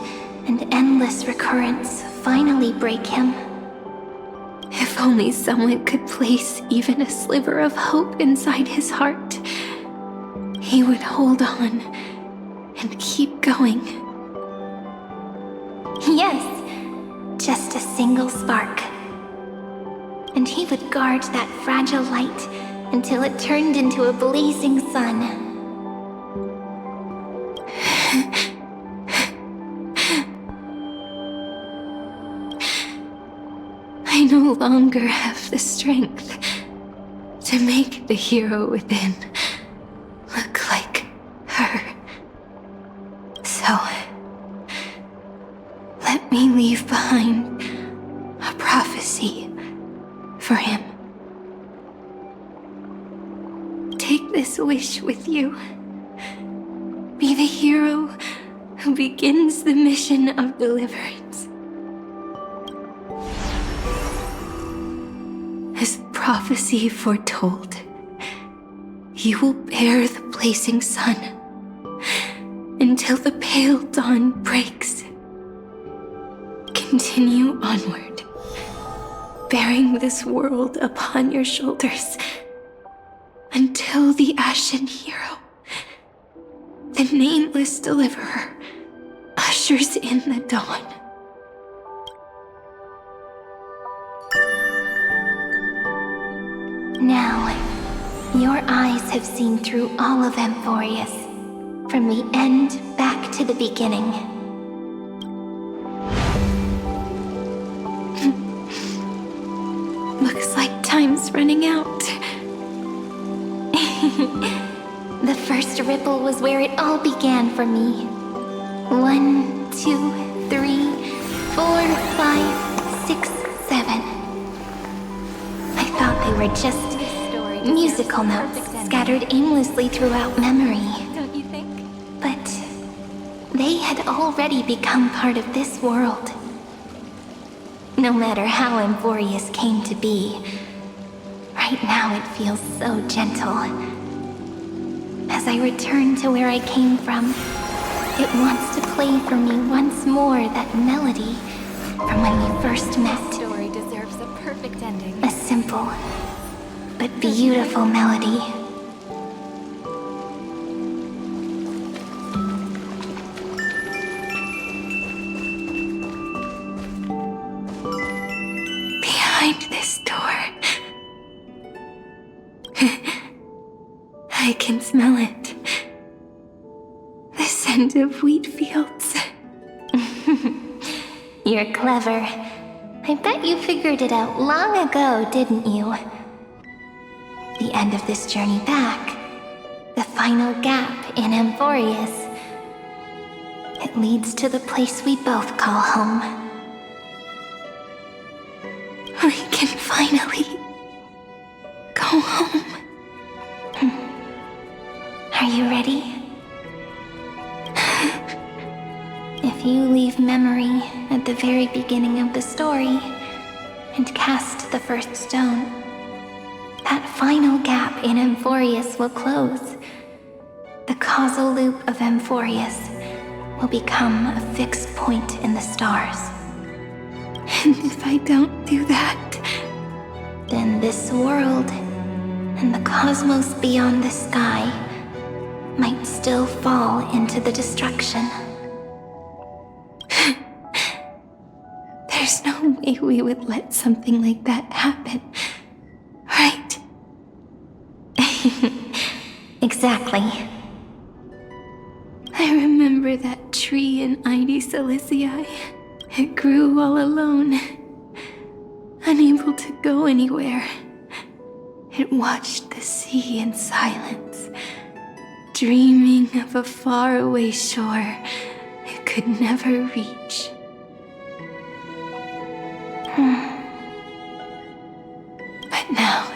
S1: and endless recurrence finally break him?
S10: If only someone could place even a sliver of hope inside his heart, he would hold on and keep going.
S1: Yes, just a single spark. And he would guard that fragile light until it turned into a blazing sun.
S10: I no longer have the strength to make the hero within look like her. So, let me leave behind a prophecy for him. Take this wish with you. Be the hero who begins the mission of deliverance. As prophecy foretold, you will bear the blazing sun until the pale dawn breaks. Continue onward, bearing this world upon your shoulders until the ashen hero, the nameless deliverer, ushers in the dawn.
S1: Now, your eyes have seen through all of Amphoreus, from the end back to the beginning.
S10: Looks like time's running out.
S1: The first ripple was where it all began for me. 1, 2, 3, 4, 5, 6, 7. I thought they were just musical notes scattered aimlessly throughout memory.
S10: Don't you think?
S1: But they had already become part of this world. No matter how Amphoreus came to be, right now it feels so gentle. As I return to where I came from, it wants to play for me once more that melody from when we first met.
S10: This story deserves a perfect ending.
S1: A simple but beautiful melody.
S10: Behind this door, I can smell it. The scent of wheat fields.
S1: You're clever. I bet you figured it out long ago, didn't you? The end of this journey back, the final gap in Amphoreus. It leads to the place we both call home.
S10: We can finally go home.
S1: Are you ready? If you leave memory at the very beginning of the story and cast the first stone, that final gap in Amphoreus will close. The causal loop of Amphoreus will become a fixed point in the stars.
S10: And if I don't do that,
S1: then this world and the cosmos beyond the sky
S10: might still fall into the destruction. There's no way we would let something like that happen, right? Exactly. I remember that tree in Ide Silicii. It grew all alone, unable to go anywhere. It watched the sea in silence, dreaming of a faraway shore it could never reach. But now,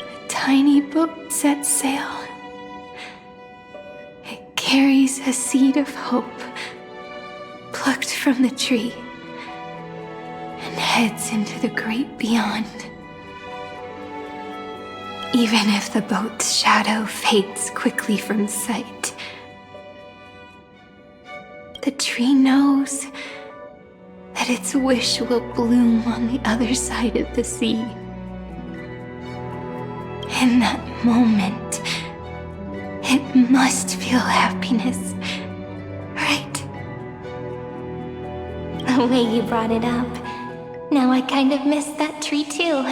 S10: a tiny boat sets sail. It carries a seed of hope, plucked from the tree, and heads into the great beyond. Even if the boat's shadow fades quickly from sight, the tree knows that its wish will bloom on the other side of the sea. In that moment, it must feel happiness, right? The way you brought it up, now I kind of miss that tree too.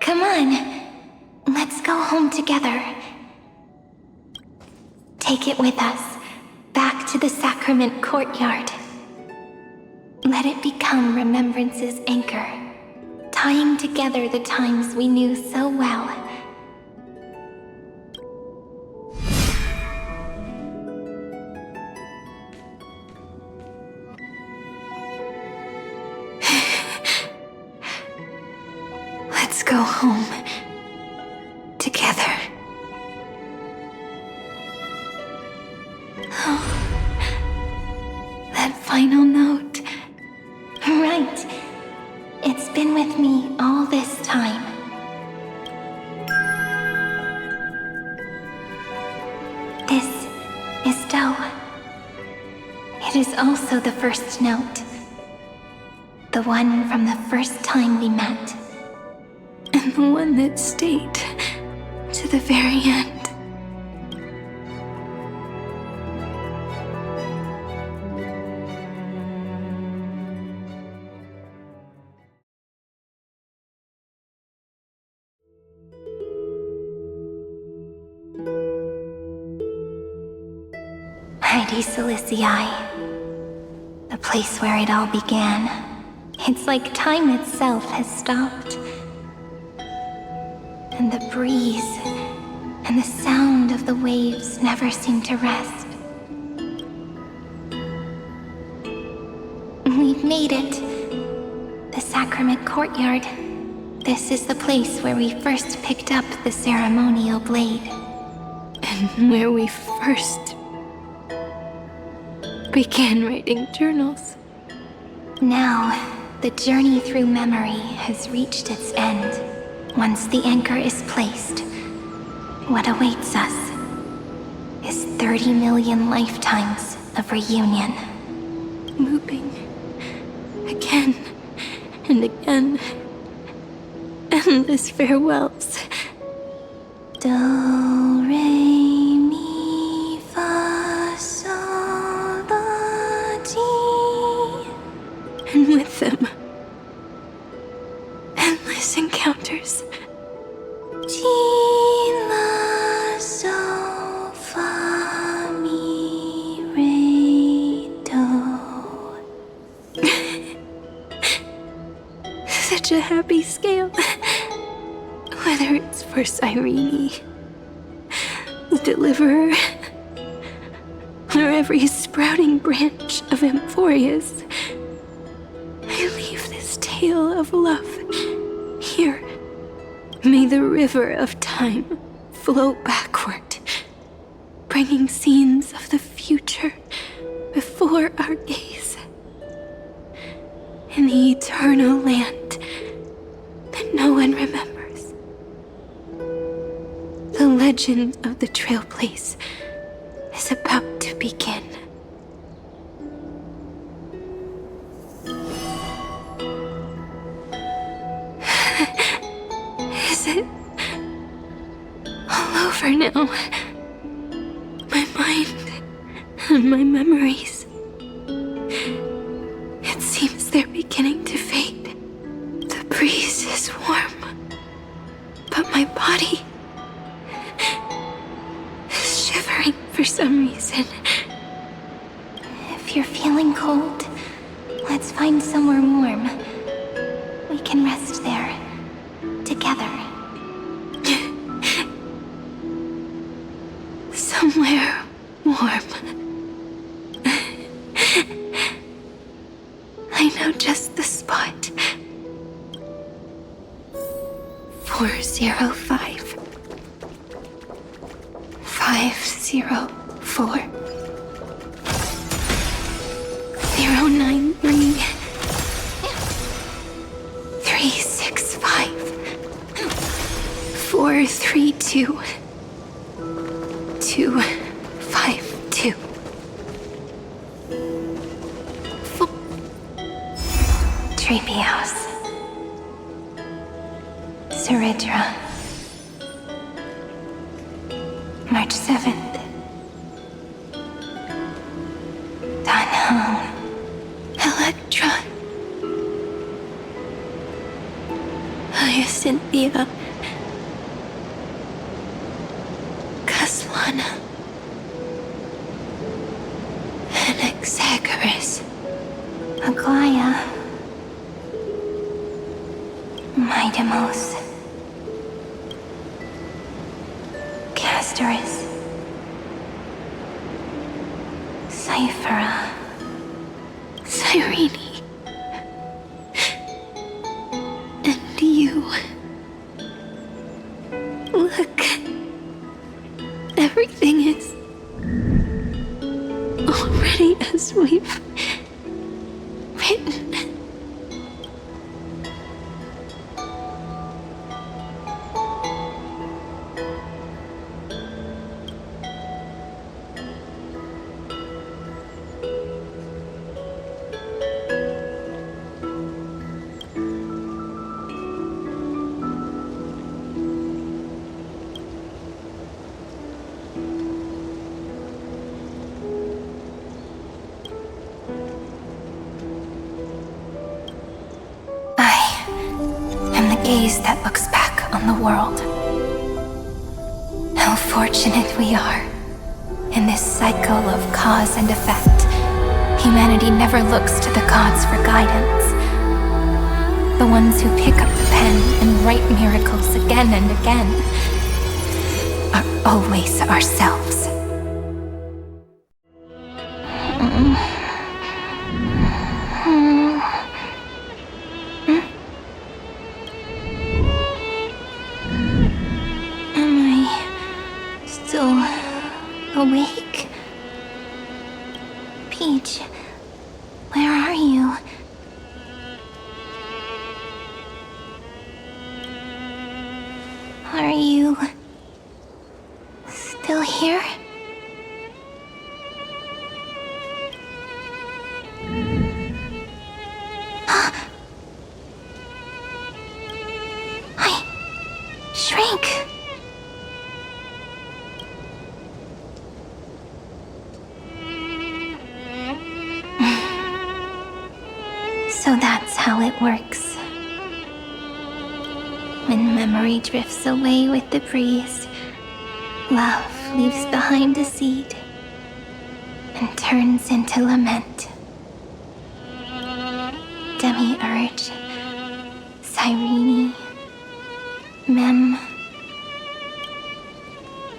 S10: Come on, let's go home together. Take it with us, back to the sacrament courtyard. Let it become Remembrance's anchor, tying together the times we knew so well. Let's go home together. Oh, that final note. Right. It's been with me all this time. This is Do. It is also the first note. The one from the first time we met. And the one that stayed to the very end. Ide Silicii, the place where it all began. It's like time itself has stopped. And the breeze and the sound of the waves never seem to rest. We've made it. The sacrament courtyard. This is the place where we first picked up the ceremonial blade. And where we first began writing journals. Now, the journey through memory has reached its end. Once the anchor is placed, what awaits us is 30 million lifetimes of reunion. Looping again and again. Endless farewells. Do, re, mi, fa, sol, la, ti. And with them, endless encounters. Ti, la, sol, fa, mi, re, do. Such a happy scale. Whether it's for Cyrene, the Deliverer, or every sprouting branch of Amphoreus, I leave this tale of love here. May the river of time flow backward, bringing scenes of the future before our gaze. In the eternal land that no one remembers. The legend of the Trailblaze is about to begin. Is it For now, my mind and my memories, it seems they're beginning to fade. The breeze is warm, but my body is shivering for some reason.
S1: If you're feeling cold, let's find somewhere warm. We can rest there, together.
S10: Somewhere warm. I know just the spot. 405. 504. 093. 365. 432. 252.
S1: Trailblaze. Suridra. March 7th. Danham.
S10: Electra. Hyacinthia. Caslana. Anaxagoras.
S1: Aglaya. Midamos. Castoris. Cyphera.
S10: Cyrene. And you. Look. Everything is already as we've written.
S1: Gaze that looks back on the world. How fortunate we are. In this cycle of cause and effect, humanity never looks to the gods for guidance. The ones who pick up the pen and write miracles again and again are always ourselves. Awake? Peach, where are you? Are you still here? I shrank. So that's how it works. When memory drifts away with the breeze, love leaves behind a seed and turns into lament. Demiurge, Cyrene, Mem.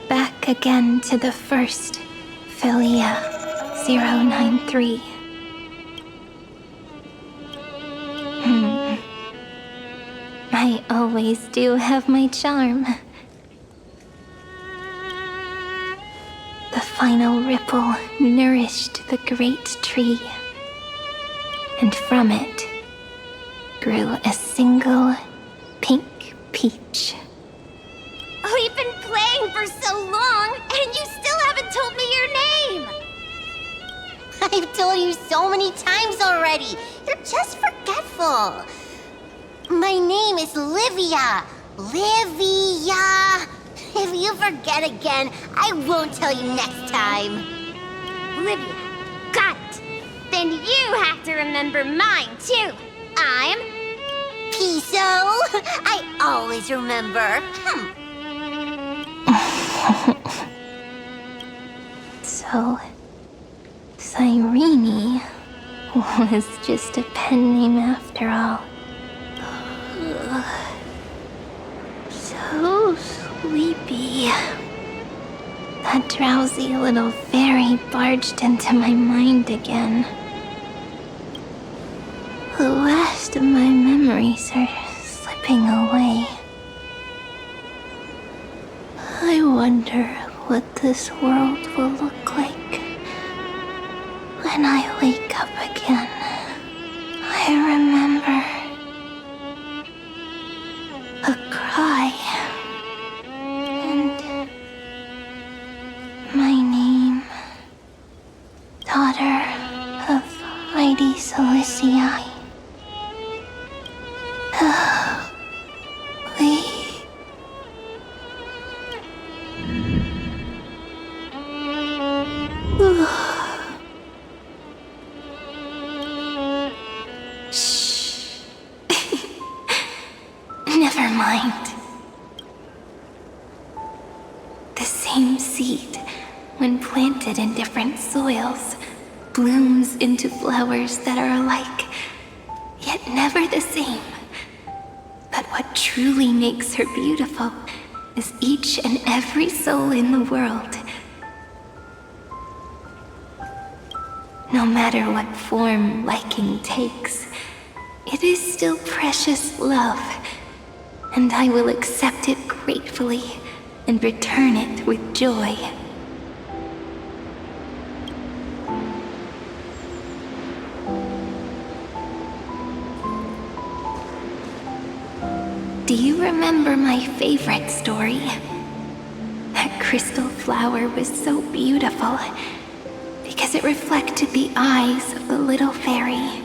S1: Back again to the first, Philia 093. I always do have my charm. The final ripple nourished the great tree, and from it grew a single pink peach.
S11: We've been playing for so long, and you still haven't told me your name! I've told you so many times already. You're just forgetful. My name is Livia. Livia. If you forget again, I won't tell you next time.
S13: Olivia, got it. Then you have to remember mine, too. I'm...
S11: Piso. I always remember.
S10: So, Cyrene was just a pen name after all. So sleepy. That drowsy little fairy barged into my mind again. The last of my memories are slipping away. I wonder what this world will look like when I wake up again. I remember a cry and my name, daughter of Lady Celestii.
S1: Shh. Never mind. The same seed, when planted in different soils, blooms into flowers that are alike, yet never the same. But what truly makes her beautiful is each and every soul in the world. No matter what form liking takes, it is still precious love, and I will accept it gratefully and return it with joy. Do you remember my favorite story? That crystal flower was so beautiful because it reflected the eyes of the little fairy.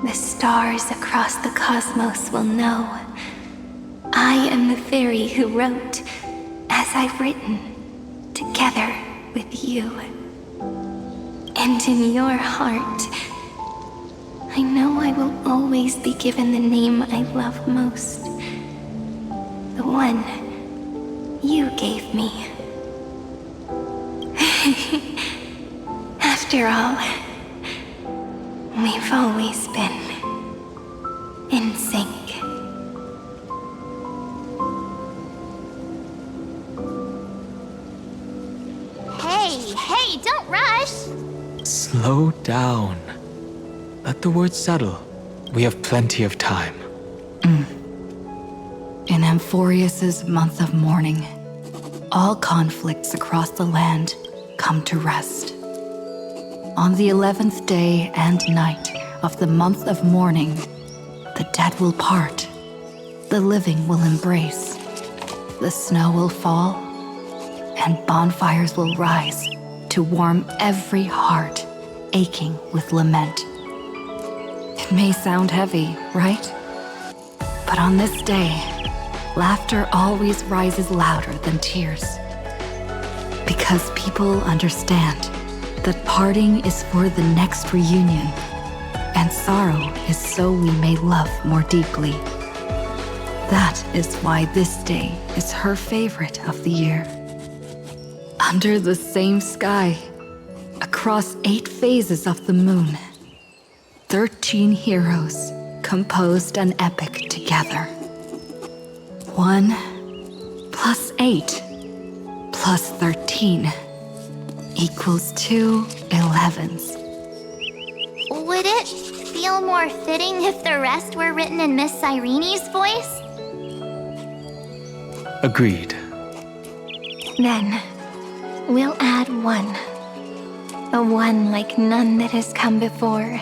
S1: The stars across the cosmos will know I am the fairy who wrote, as I've written, together with you. And in your heart, I know I will always be given the name I love most. The one you gave me. After all, we've always been in sync.
S13: Hey, don't rush!
S19: Slow down. Let the words settle. We have plenty of time.
S2: In Amphoreus' month of mourning, all conflicts across the land come to rest. On the 11th day and night of the month of mourning, the dead will part, the living will embrace, the snow will fall, and bonfires will rise to warm every heart aching with lament. It may sound heavy, right? But on this day, laughter always rises louder than tears. Because people understand that parting is for the next reunion, and sorrow is so we may love more deeply. That is why this day is her favorite of the year. Under the same sky, across 8 phases of the moon, 13 heroes composed an epic together. 1 plus 8 plus 13 equals 2 11s.
S13: Would it feel more fitting if the rest were written in Miss Cyrene's voice?
S19: Agreed.
S1: Then, we'll add 1. A 1 like none that has come before.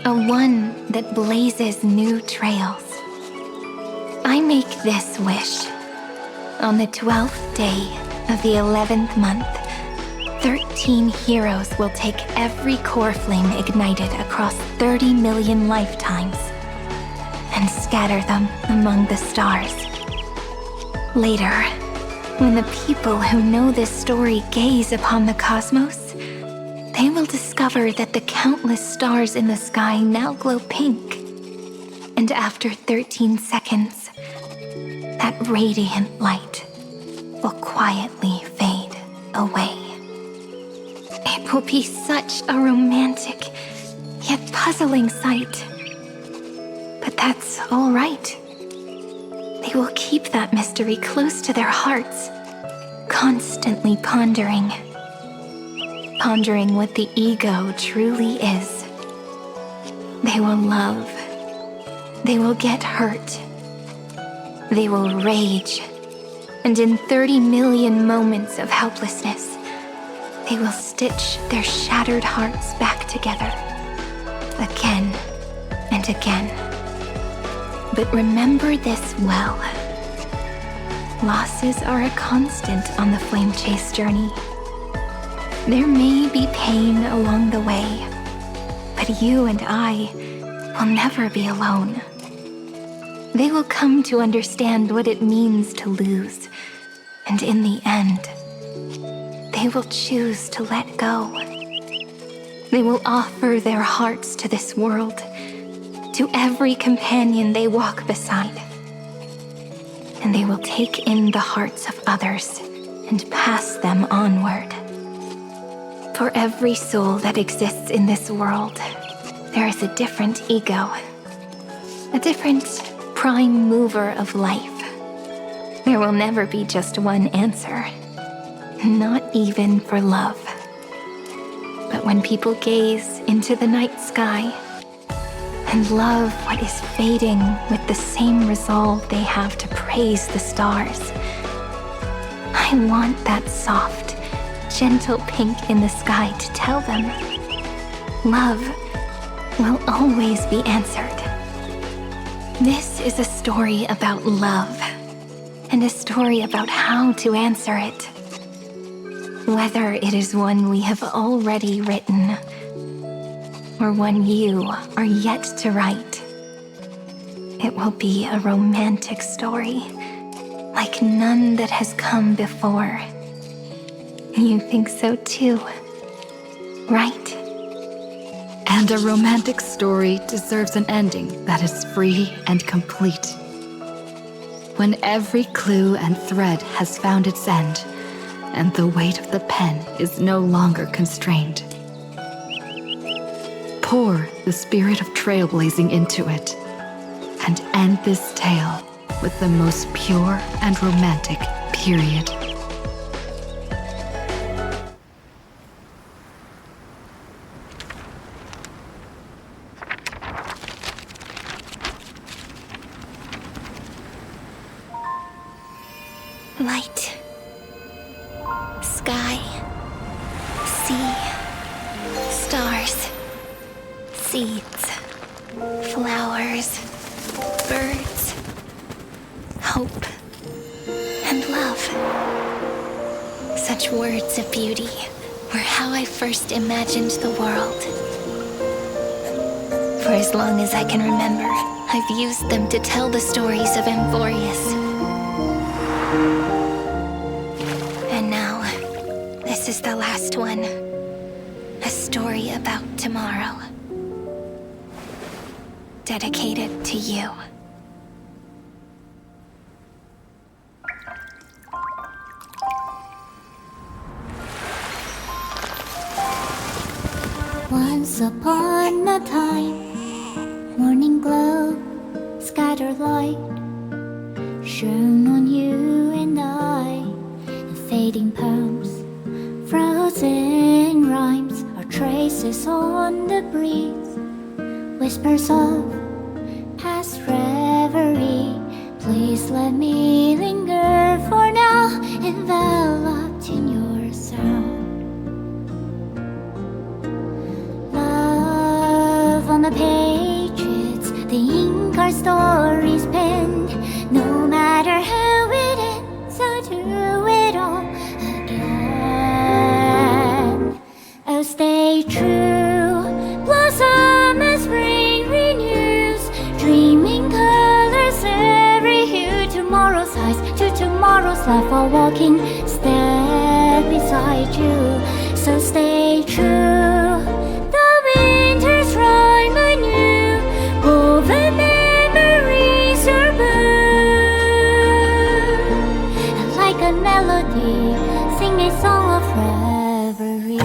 S1: A 1 that blazes new trails. I make this wish. On the 12th day of the 11th month, 13 heroes will take every core flame ignited across 30 million lifetimes and scatter them among the stars. Later, when the people who know this story gaze upon the cosmos, they will discover that the countless stars in the sky now glow pink. And after 13 seconds, that radiant light will quietly fade away. It will be such a romantic, yet puzzling sight. But that's all right. They will keep that mystery close to their hearts, constantly pondering what the ego truly is. They will love. They will get hurt. They will rage. And in 30 million moments of helplessness, they will stitch their shattered hearts back together, again and again. But remember this well. Losses are a constant on the flame chase journey. There may be pain along the way, but you and I will never be alone. They will come to understand what it means to lose, and in the end, they will choose to let go. They will offer their hearts to this world, to every companion they walk beside. And they will take in the hearts of others and pass them onward. For every soul that exists in this world, there is a different ego, a different prime mover of life. There will never be just one answer, not even for love. But when people gaze into the night sky and love what is fading with the same resolve they have to praise the stars, I want that soft, gentle pink in the sky to tell them, love will always be answered. This is a story about love, and a story about how to answer it. Whether it is one we have already written, or one you are yet to write, it will be a romantic story, like none that has come before. You think so too, right?
S2: And a romantic story deserves an ending that is free and complete. When every clue and thread has found its end, and the weight of the pen is no longer constrained. Pour the spirit of trailblazing into it, and end this tale with the most pure and romantic period.
S10: Light, sky, sea, stars, seeds, flowers, birds, hope, and love. Such words of beauty were how I first imagined the world. For as long as I can remember, I've used them to tell the stories of Amphoreus. And now, this is the last one. A story about tomorrow. Dedicated to you.
S16: Once upon a time, morning glow, scattered light, shone on you and I, in fading poems, frozen rhymes, or traces on the breeze, whispers of past reverie. Please let me linger for now, enveloped in your sound. Love on the pages, the ink our stories penned. No matter how it ends, I'll do it all again. life while walking step beside you. So stay true. The winter's rhyme anew, woven memories are blue. And like a melody, sing a song of reverie.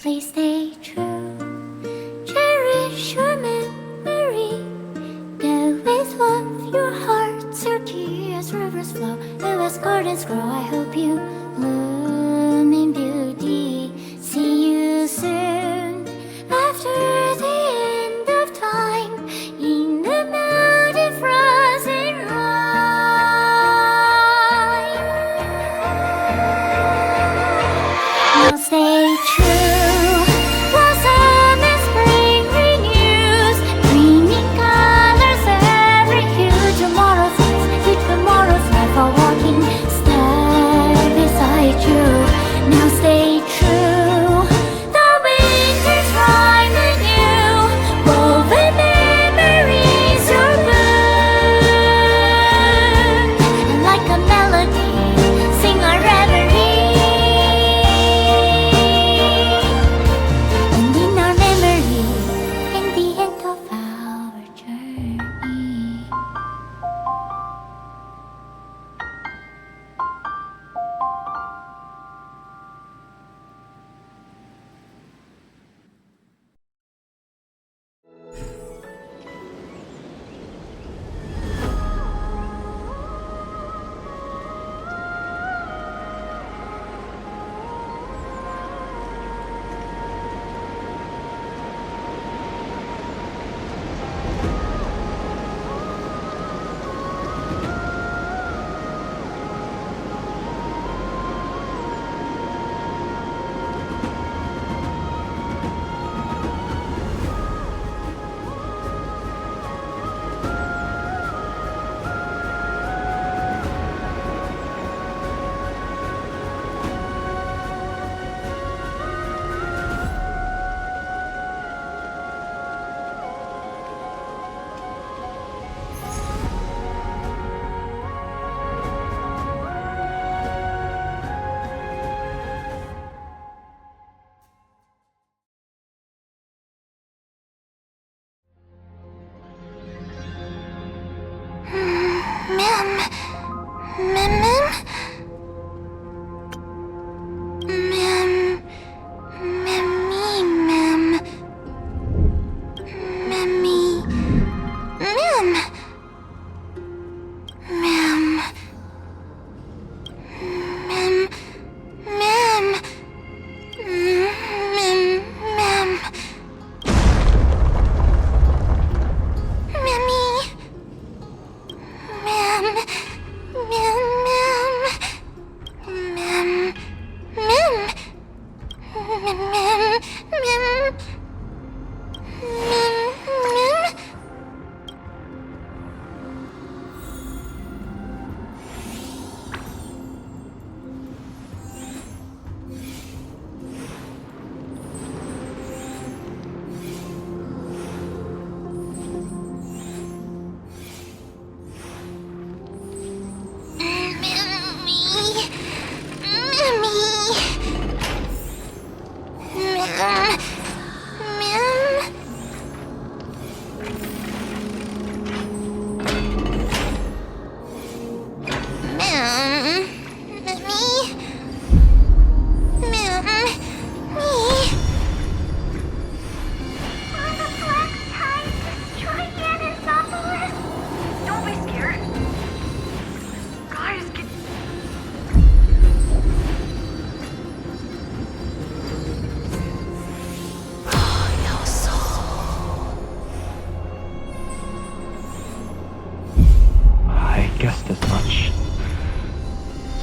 S16: Please stay true. Cherish your memory. Go with love, your hearts, your tears, rivers flow. As gardens grow, I hope you bloom in beauty. See you soon. After the end of time, in the mountain frozen rime. Now stay true. Blossom and spring renews, bringing colors every hue. Tomorrow's life, with tomorrow's life, while walking step beside you. Now stay true. The winter's rhyme anew, woven memories are blue. And like a melody, sing our reverie. And in our memory, in the end of our journey.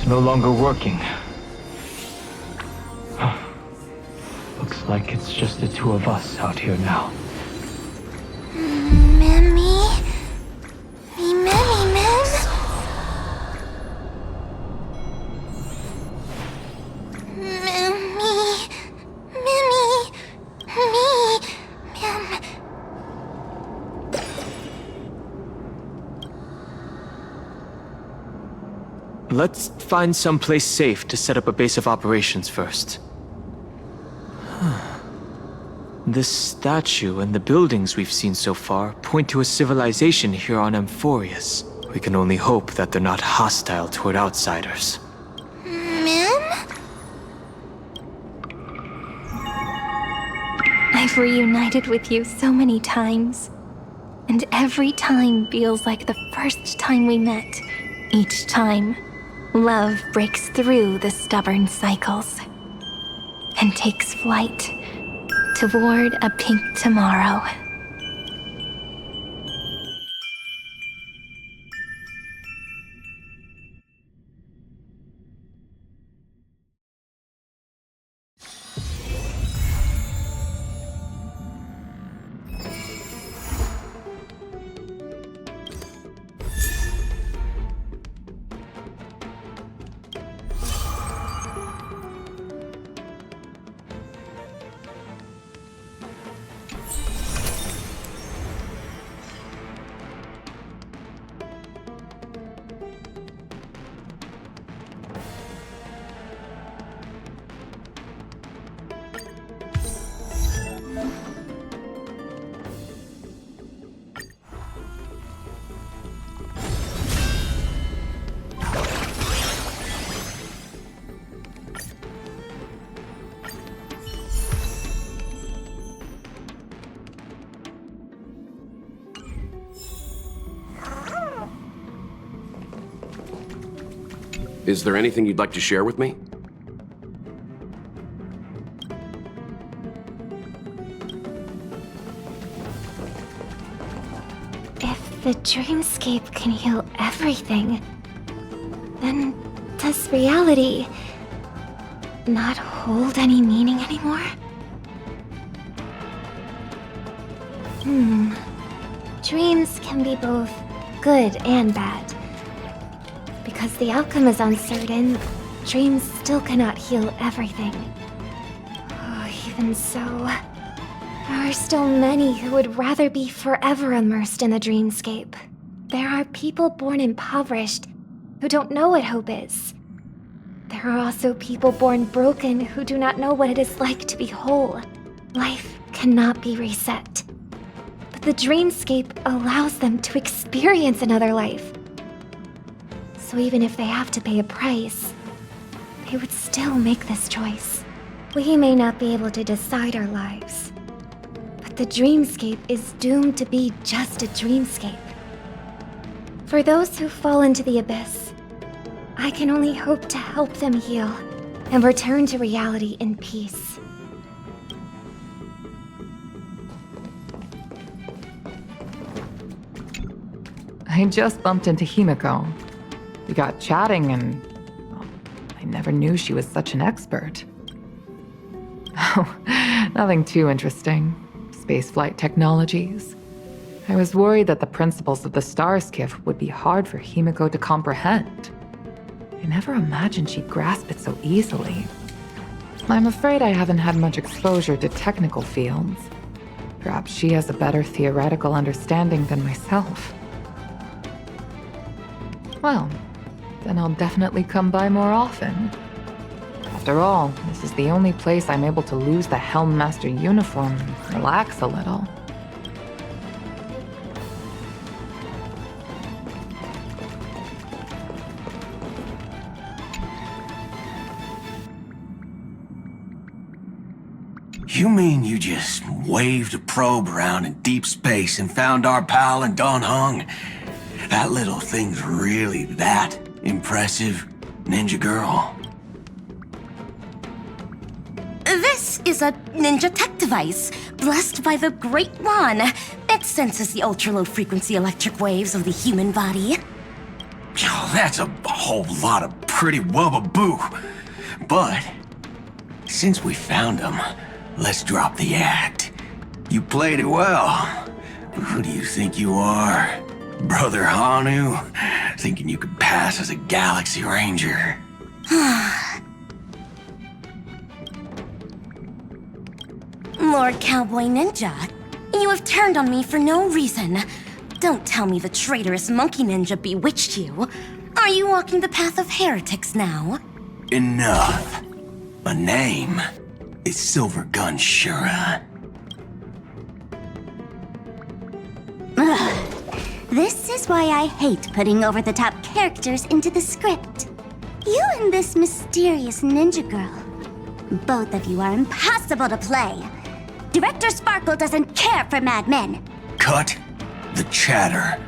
S19: no longer working. Looks like it's just the two of us out here now. Let's find someplace safe to set up a base of operations first. This statue and the buildings we've seen so far point to a civilization here on Amphoreus. We can only hope that they're not hostile toward outsiders.
S1: I've reunited with you so many times, and every time feels like the first time we met. Each time, love breaks through the stubborn cycles and takes flight toward a pink tomorrow.
S15: Is there anything you'd like to share with me?
S10: If the dreamscape can heal everything, then does reality not hold any meaning anymore? Dreams can be both good and bad. Because the outcome is uncertain, dreams still cannot heal everything. Even so, there are still many who would rather be forever immersed in the dreamscape. There are people born impoverished who don't know what hope is. There are also people born broken who do not know what it is like to be whole. Life cannot be reset. But the dreamscape allows them to experience another life. So even if they have to pay a price, they would still make this choice. We may not be able to decide our lives, but the dreamscape is doomed to be just a dreamscape. For those who fall into the abyss, I can only hope to help them heal and return to reality in peace.
S18: I just bumped into Himiko. We got chatting and well, I never knew she was such an expert. Oh, nothing too interesting. Spaceflight technologies. I was worried that the principles of the Starskiff would be hard for Himiko to comprehend. I never imagined she'd grasp it so easily. I'm afraid I haven't had much exposure to technical fields. Perhaps she has a better theoretical understanding than myself. Well, then I'll definitely come by more often. After all, this is the only place I'm able to lose the Helm Master uniform and relax a little.
S23: You mean you just waved a probe around in deep space and found our pal in Don Hung? That little thing's really that impressive, ninja girl.
S11: This is a ninja tech device, blessed by the Great One. It senses the ultra-low frequency electric waves of the human body.
S23: Oh, that's a whole lot of pretty wubbaboo. But since we found him, let's drop the act. You played it well. But who do you think you are? Brother Hanu? Thinking you could pass as a Galaxy Ranger?
S11: Lord Cowboy Ninja, you have turned on me for no reason. Don't tell me the traitorous monkey ninja bewitched you. Are you walking the path of heretics now?
S23: Enough. My name is Silver Gun Shura.
S11: This is why I hate putting over-the-top characters into the script. You and this mysterious ninja girl. Both of you are impossible to play. Director Sparkle doesn't care for madmen.
S23: Cut the chatter.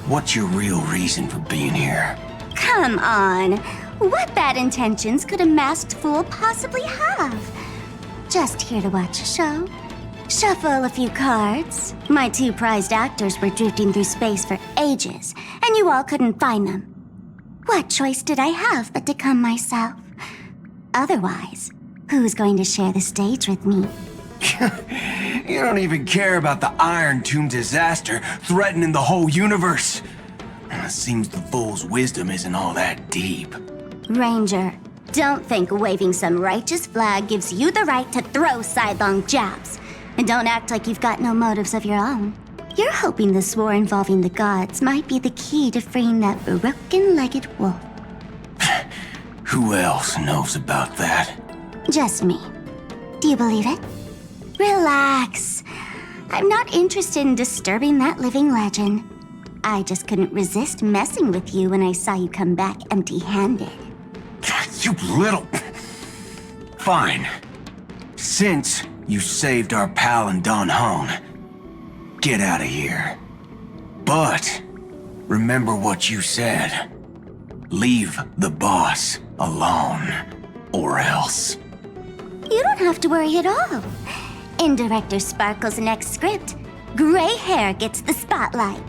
S23: What's your real reason for being here?
S11: Come on. What bad intentions could a masked fool possibly have? Just here to watch a show. Shuffle a few cards. My two prized actors were drifting through space for ages, and you all couldn't find them. What choice did I have but to come myself? Otherwise, who's going to share the stage with me?
S23: You don't even care about the Iron Tomb disaster threatening the whole universe. It seems the fool's wisdom isn't all that deep.
S11: Ranger, don't think waving some righteous flag gives you the right to throw sidelong jabs. And don't act like you've got no motives of your own. You're hoping this war involving the gods might be the key to freeing that broken-legged wolf.
S23: Who else knows about that?
S11: Just me. Do you believe it? Relax. I'm not interested in disturbing that living legend. I just couldn't resist messing with you when I saw you come back empty-handed.
S23: You little... Fine. Since you saved our pal and Don Hong, get out of here. But remember what you said. Leave the boss alone, or else.
S11: You don't have to worry at all. In Director Sparkle's next script, gray hair gets the spotlight.